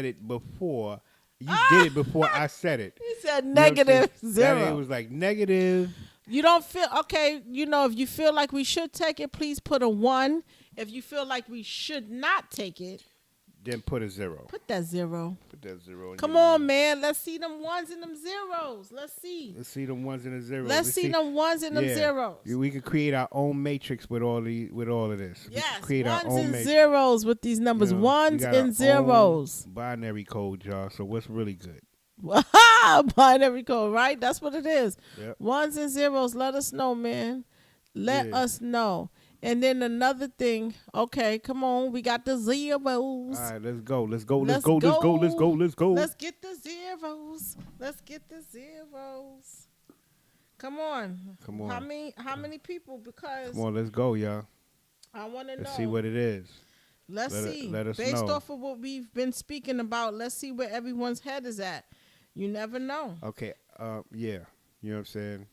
it before. You did it before I said it. He said You negative 0. It was like negative. You don't feel okay. If you feel like we should take it, please put a 1. If you feel like we should not take it, then put a 0. Put that 0. Put that 0. Come on, man. Let's see them 1s and them 0s. Let's see. Let's see them 1s and the 0s. Let's see them 1s and them 0s. We could create our own matrix with all of this. Yes, create 1s our own and matrix. 0s with these numbers. 1s and 0s. Binary code, y'all. So what's really good? Binary code, right? That's what it is. Yep. 1s and 0s. Let us know, man. Let us know. And then another thing, okay, come on, we got the zeros. All right, let's go. Let's get the zeros. Let's get the zeros. Come on. How many people? Because come on, let's go, y'all. I want to know. Let's see what it is. Let's see. Let us Based know. off of what we've been speaking about, let's see where everyone's head is at. You never know. Okay. Yeah. You know what I'm saying?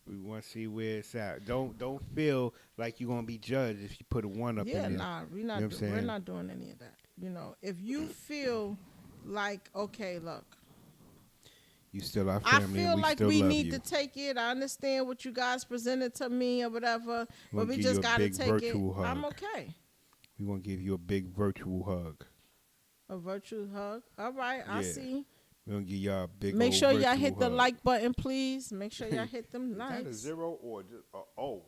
We want to see where it's at. Don't feel like you're gonna be judged if you put a 1 up in there. Yeah, nah, we're not. We're not doing any of that. If you feel like, okay, look, you still our family. I feel like still we love need you. to take it. I understand what you guys presented to me or whatever, but we give just you a gotta big take it. virtual hug. I'm okay. We want to give you a big virtual hug. A virtual hug. All right, I see. We're going to give y'all a big Make sure y'all hit the hug. like button, please. Make sure y'all hit them likes. Is that a 0 or just O?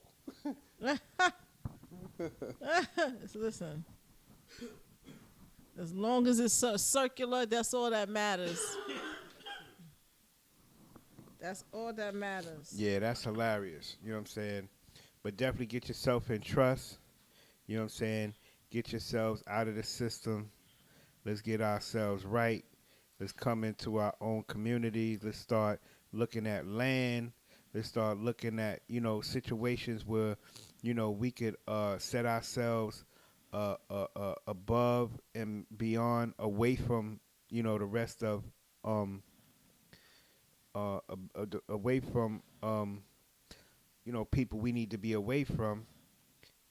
Listen. As long as it's circular, that's all that matters. That's all that matters. Yeah, that's hilarious. You know what I'm saying? But definitely get yourself in trust. You know what I'm saying? Get yourselves out of the system. Let's get ourselves right. Let's come into our own communities. Let's start looking at land. Let's start looking at, situations where, we could set ourselves above and beyond, away from, the rest of, away from, people we need to be away from.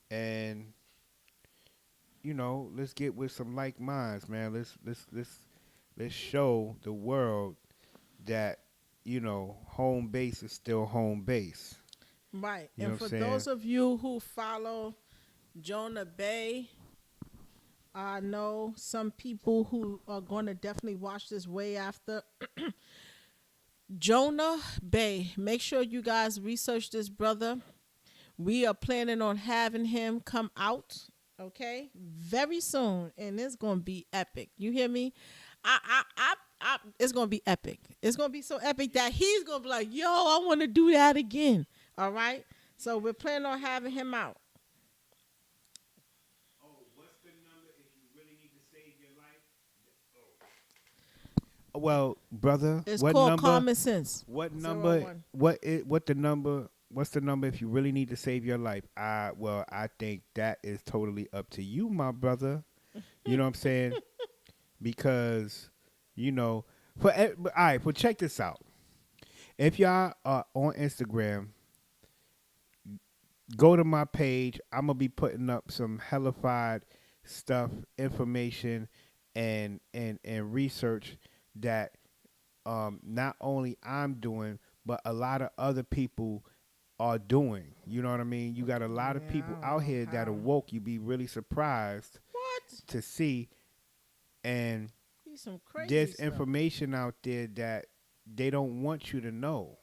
And, let's get with some like minds, man. Let's show the world that, home base is still home base. Right. You and know for what I'm saying? those of you who follow Jonah Bay, I know some people who are going to definitely watch this way after. Jonah Bay. Make sure you guys research this brother. We are planning on having him come out, okay, very soon, and it's gonna be epic. You hear me? It's gonna be epic. It's gonna be so epic that he's gonna be like, "Yo, I want to do that again." All right. So we're planning on having him out. Oh, what's the number if you really need to save your life? Oh. Well, brother, It's what called number? Common Sense. What number? 01. What the number? What's the number if you really need to save your life? I think that is totally up to you, my brother. You know what I'm saying? Because, all right, but check this out. If y'all are on Instagram, go to my page. I'm gonna be putting up some hellified stuff, information, and research that not only I'm doing, but a lot of other people are doing. You know what I mean? You got a lot of people out here that are woke. You be really surprised to see. And Some crazy there's stuff. information out there that they don't want you to know.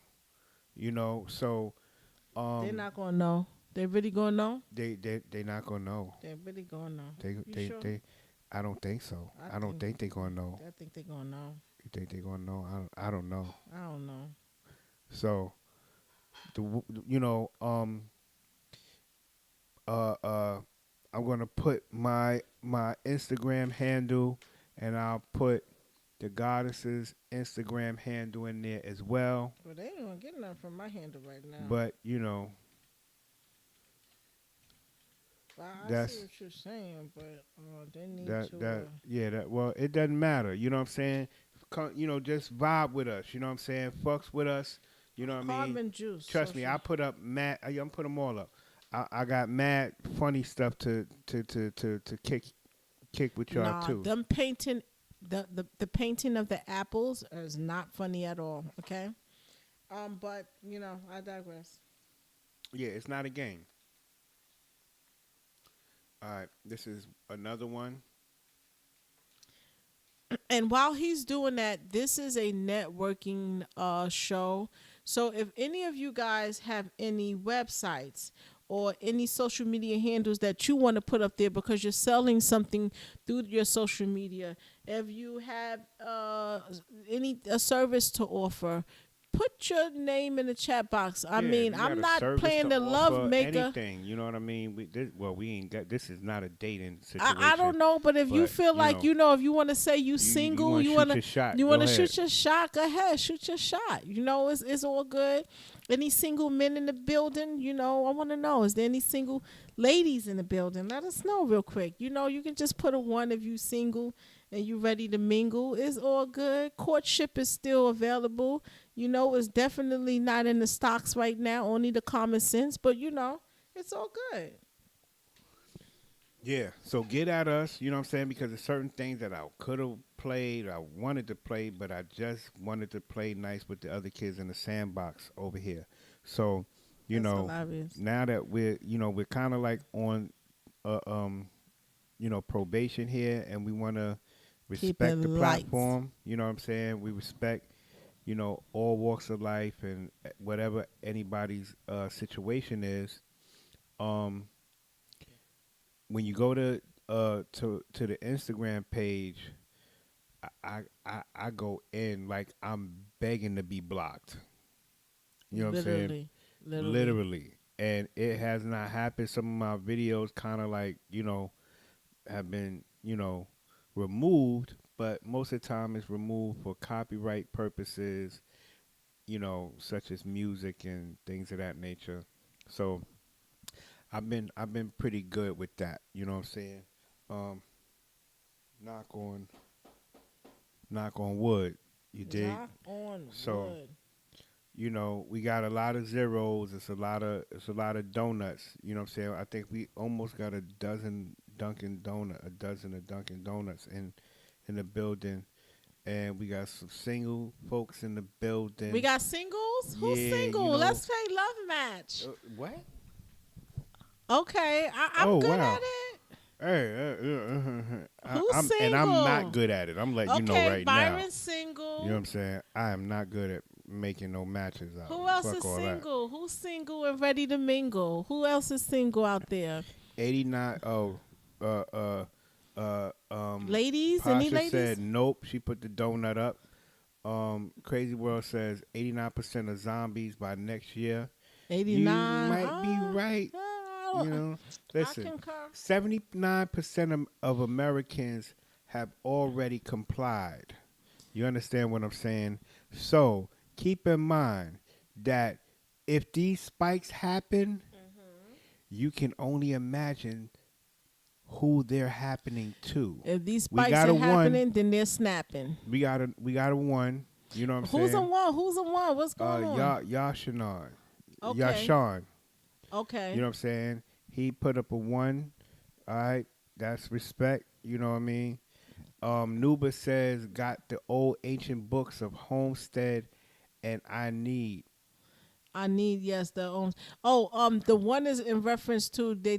So They're not gonna know. They really gonna know. They not gonna know. They're really gonna know. They I don't think so. I don't think they're gonna know. I think they're gonna know. You think they're gonna know? I don't know. I don't know. So I'm gonna put my Instagram handle, and I'll put the goddess's Instagram handle in there as well. Well, they ain't gonna get nothing from my handle right now. But I see what you're saying, but they need to. Well, it doesn't matter. You know what I'm saying? Just vibe with us. You know what I'm saying? Fucks with us. You know what I mean? Carbon juice. Trust me, I put up mad. I'm put them all up. I got mad funny stuff to kick with y'all too. Them painting, the painting of the apples is not funny at all. Okay, but I digress. Yeah, it's not a game. All right, this is another one. And while he's doing that, this is a networking show. So if any of you guys have any websites or any social media handles that you want to put up there because you're selling something through your social media, if you have a service to offer, put your name in the chat box. I mean, I'm not playing the love maker. Anything, you know what I mean? We ain't got. This is not a dating situation. I don't know, but if you feel like if you want to say you single, you want to shoot your shot. Go ahead, shoot your shot. It's all good. Any single men in the building? I want to know. Is there any single ladies in the building? Let us know real quick. You can just put a 1 if you single and you ready to mingle. It's all good. Courtship is still available. It's definitely not in the stocks right now, only the Common Sense, but it's all good. Yeah, so get at us, you know what I'm saying? Because there's certain things that I could have played, I wanted to play, but I just wanted to play nice with the other kids in the sandbox over here. So, hilarious. Now that we're kind of like on, probation here, and we want to respect the platform, you know what I'm saying? We respect, all walks of life and whatever anybody's situation is. When you go to the Instagram page, I go in like I'm begging to be blocked. You know what I'm saying? Literally. And it has not happened. Some of my videos kind of like, have been, removed, but most of the time it's removed for copyright purposes. such as music and things of that nature. So I've been pretty good with that. You know what I'm saying? Knock on wood. You dig? Knock on So, wood. We got a lot of zeros. It's a lot of donuts. You know what I'm saying? I think we almost got a dozen of Dunkin' Donuts in the building. And we got some single folks in the building. We got singles? Who's single? Let's play love match. What? Okay, I'm good wow. at it. Hey, Who's single? And I'm not good at it. I'm letting you know right now. Byron's single. You know what I'm saying? I am not good at making no matches out. Who else is all single? Who's single and ready to mingle? Who else is single out there? 89. Ladies? Pasha Any ladies? said nope. She put the donut up. Crazy World says 89% of zombies by next year. 89. You might be right. Listen, 79% of Americans have already complied. You understand what I'm saying? So keep in mind that if these spikes happen, you can only imagine who they're happening to. If these spikes are happening, then they're snapping. We got a one. You know what I'm saying? Who's a one? Who's a one? What's going on? Yashanon. Okay. Yashawn. Okay. You know what I'm saying? He put up a 1. All right. That's respect. You know what I mean? Nuba says, got the old ancient books of Homestead and I need, yes, the the one is in reference to he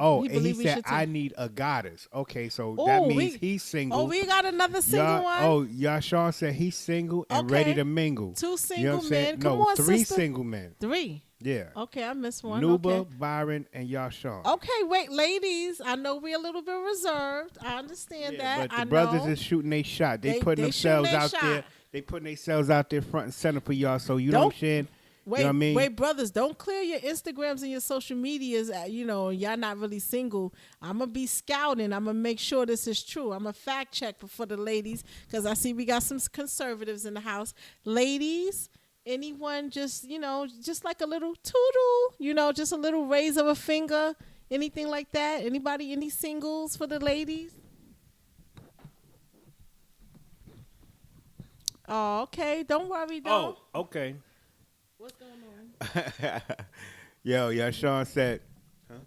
said I need a goddess. Okay, so that means he's single. Oh, we got another single one. Oh, Yashawn said he's single and ready to mingle. 2 single you know what I'm men. saying? Come no, on, 3 sister. single men. 3. Yeah. Okay, I missed one. Nuba, okay. Byron, and Yashawn. Okay, wait, ladies. I know we're a little bit reserved. I understand that. But the brothers is shooting a shot. They putting themselves out there. They putting themselves out there front and center for y'all. So you know what I'm saying? Wait, you know what I mean? Wait, brothers, don't clear your Instagrams and your social medias. Y'all not really single. I'm going to be scouting. I'm going to make sure this is true. I'm going to fact check for the ladies because I see we got some conservatives in the house. Ladies, anyone just like a little toodle, just a little raise of a finger, anything like that? Anybody, any singles for the ladies? Oh, okay. Don't worry, though. Oh, okay. What's going on? Yo, Sean said, huh?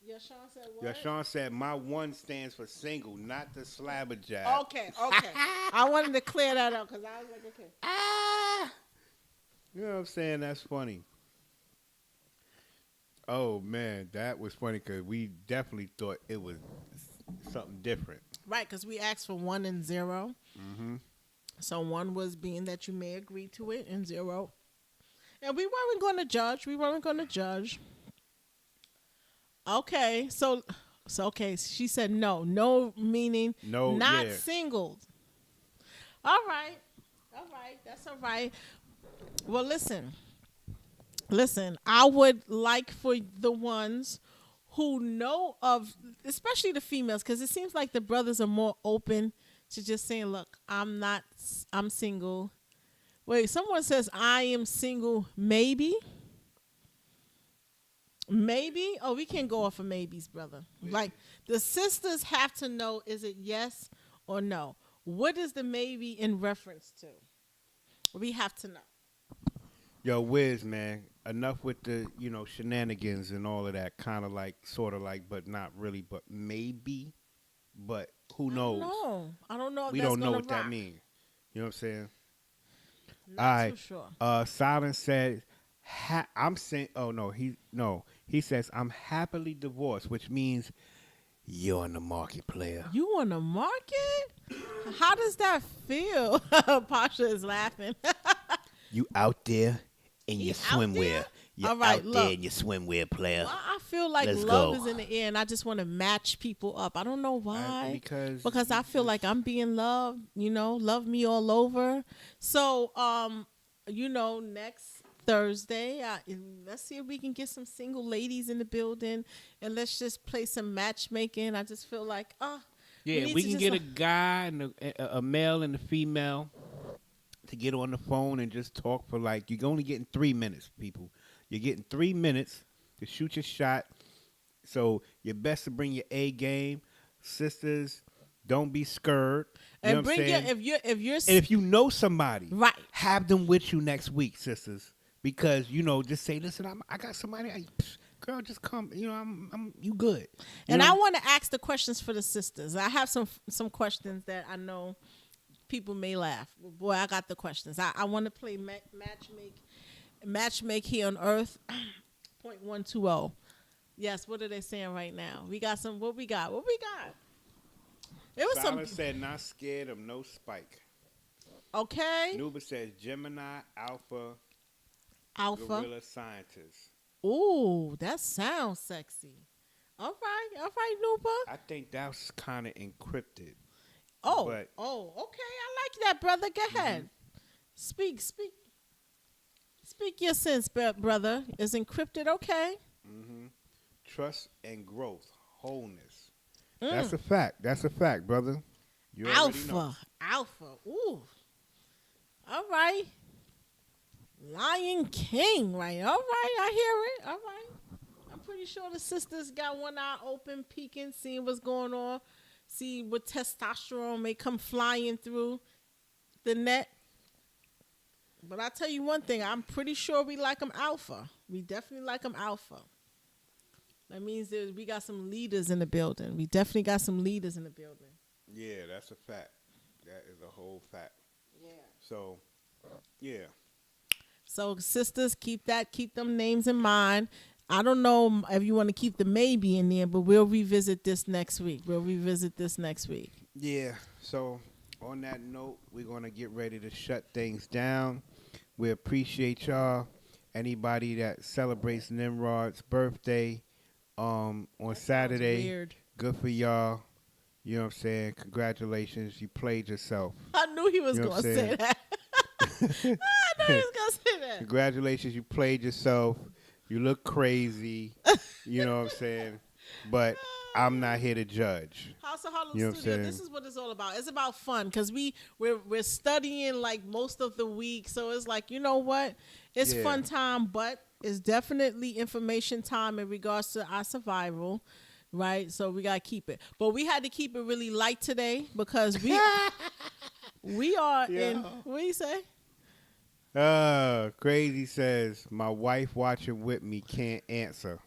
Yeah, Sean said what? Yeah, Sean said, my 1 stands for single, not the slabber jab. Okay. I wanted to clear that up because I was like, okay. You know what I'm saying? That's funny. Oh, man, that was funny because we definitely thought it was something different. Right, because we asked for 1 and 0. Mm-hmm. So 1 was being that you may agree to it, and 0. And we weren't going to judge. Okay, so okay. She said no. No meaning not single. All right. That's all right. Well, listen. I would like for the ones who know of, especially the females, because it seems like the brothers are more open to just saying, look, I'm single. Wait, someone says I am single, maybe. Maybe? Oh, we can't go off of maybes, brother. Maybe. Like, the sisters have to know, is it yes or no? What is the maybe in reference to? We have to know. Yo, Wiz, man, enough with the, shenanigans and all of that, kind of like, sort of like, but not really, but maybe. But who knows? I don't know if we that's don't know what rock. that means. You know what I'm saying? Not all right. too sure. Silence said, I'm saying, he says, I'm happily divorced, which means you're on the market, player. You on the market? How does that feel? Pasha is laughing. You out there in your swimwear. You're out there in your swimwear, player. Well, I feel like love is in the air, and I just want to match people up. I don't know why. Because I feel like I'm being loved, love me all over. So, next Thursday, let's see if we can get some single ladies in the building, and let's just play some matchmaking. I just feel like, we can get a guy and a male and a female to get on the phone and just talk for like, you're only getting 3 minutes, people. You're getting 3 minutes to shoot your shot. So you're best to bring your A game. Sisters, don't be scared. You know And what bring I'm saying? your if you're And if you know somebody, right, have them with you next week, sisters. Because, just say, listen, I got somebody. Girl, just come. I'm you good. And I want to ask the questions for the sisters. I have some questions that I know people may laugh. Boy, I got the questions. I want to play matchmake here on Earth. .120. Yes, what are they saying right now? We got some. What we got? It was Silence said not scared of no spike. Okay. Nuba says Gemini, Alpha. Gorilla scientist. Ooh, that sounds sexy. All right, Nuba. I think that's kind of encrypted. Okay. I like that, brother. Go ahead. Speak your sense, brother. Is encrypted okay? Trust and growth, wholeness. That's a fact, brother. You already know. Alpha. Ooh. All right. Lion King, right? All right, I hear it. All right. I'm pretty sure the sisters got one eye open, peeking, seeing what's going on, see what testosterone may come flying through the net. But I tell you one thing, I'm pretty sure we like them alpha. We definitely like them alpha. That means that we got some leaders in the building. We definitely got some leaders in the building. Yeah, that's a fact. That is a whole fact. Yeah. So, yeah. So, sisters, keep them names in mind. I don't know if you want to keep the maybe in there, but we'll revisit this next week. Yeah. So, on that note, we're going to get ready to shut things down. We appreciate y'all. Anybody that celebrates Nimrod's birthday on Saturday, weird. Good for y'all. You know what I'm saying? Congratulations. You played yourself. I knew he was going to say that. I knew he was going to say that. Congratulations. You played yourself. You look crazy. You know what I'm saying? But I'm not here to judge. House of Harlem Studio, this is what it's all about. It's about fun because we're studying like most of the week. So it's like, you know what? It's fun time, but it's definitely information time in regards to our survival. Right, so we gotta keep it, but we had to keep it really light today because we are in. What do you say? Crazy says my wife watching with me can't answer.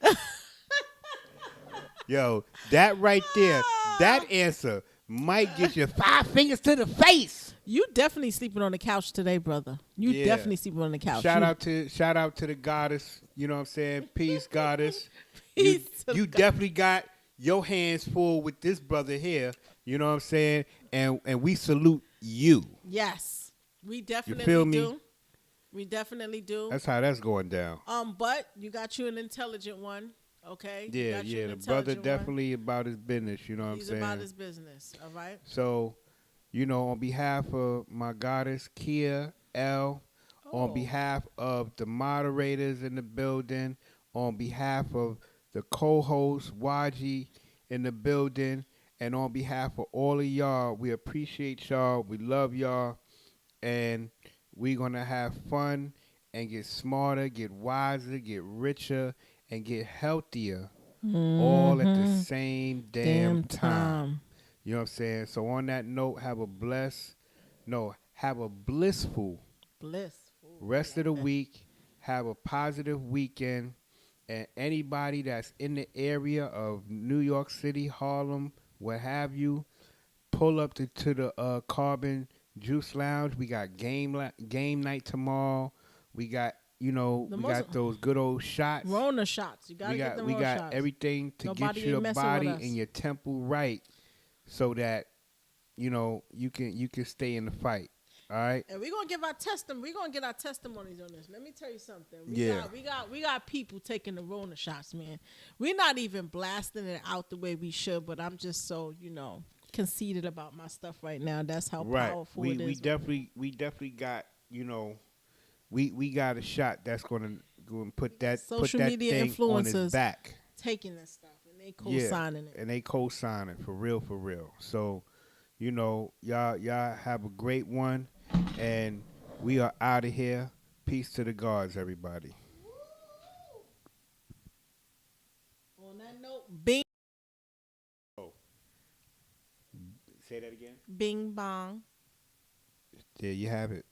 Yo, that right there, that answer might get you 5 fingers to the face. You definitely sleeping on the couch today, brother. You definitely sleeping on the couch. Shout out to the goddess. You know what I'm saying? Peace, goddess. You definitely got your hands full with this brother here. You know what I'm saying? And we salute you. Yes, we definitely feel me? do. We definitely do. That's how that's going down. But you got you an intelligent one. Okay. Yeah. The brother definitely about his business. You know what I'm saying? He's about his business. All right. So, on behalf of my goddess Kia L, on behalf of the moderators in the building, on behalf of the co-host Waji in the building, and on behalf of all of y'all, we appreciate y'all. We love y'all, and we're gonna have fun and get smarter, get wiser, get richer, and get healthier, all at the same damn time. You know what I'm saying? So on that note, have a blissful rest of the week. Have a positive weekend. And anybody that's in the area of New York City, Harlem, what have you, pull up to the Carbon Juice Lounge. We got game night tomorrow. We got got those good old shots. Rona shots. You gotta get the Rona shots. We got everything to get your body and your temple right, so that you can stay in the fight. All right. And we're gonna get our testimonies on this. Let me tell you something. We got people taking the Rona shots, man. We're not even blasting it out the way we should, but I'm just so conceited about my stuff right now. That's how powerful it is. We definitely got we got a shot that's gonna go and put that media thing influencers on his back, taking this stuff and they co-signing it. And they co-signing for real. So y'all have a great one, and We are out of here. Peace to the guards, everybody. On that note, bing. Oh. Say that again. Bing bong. There you have it.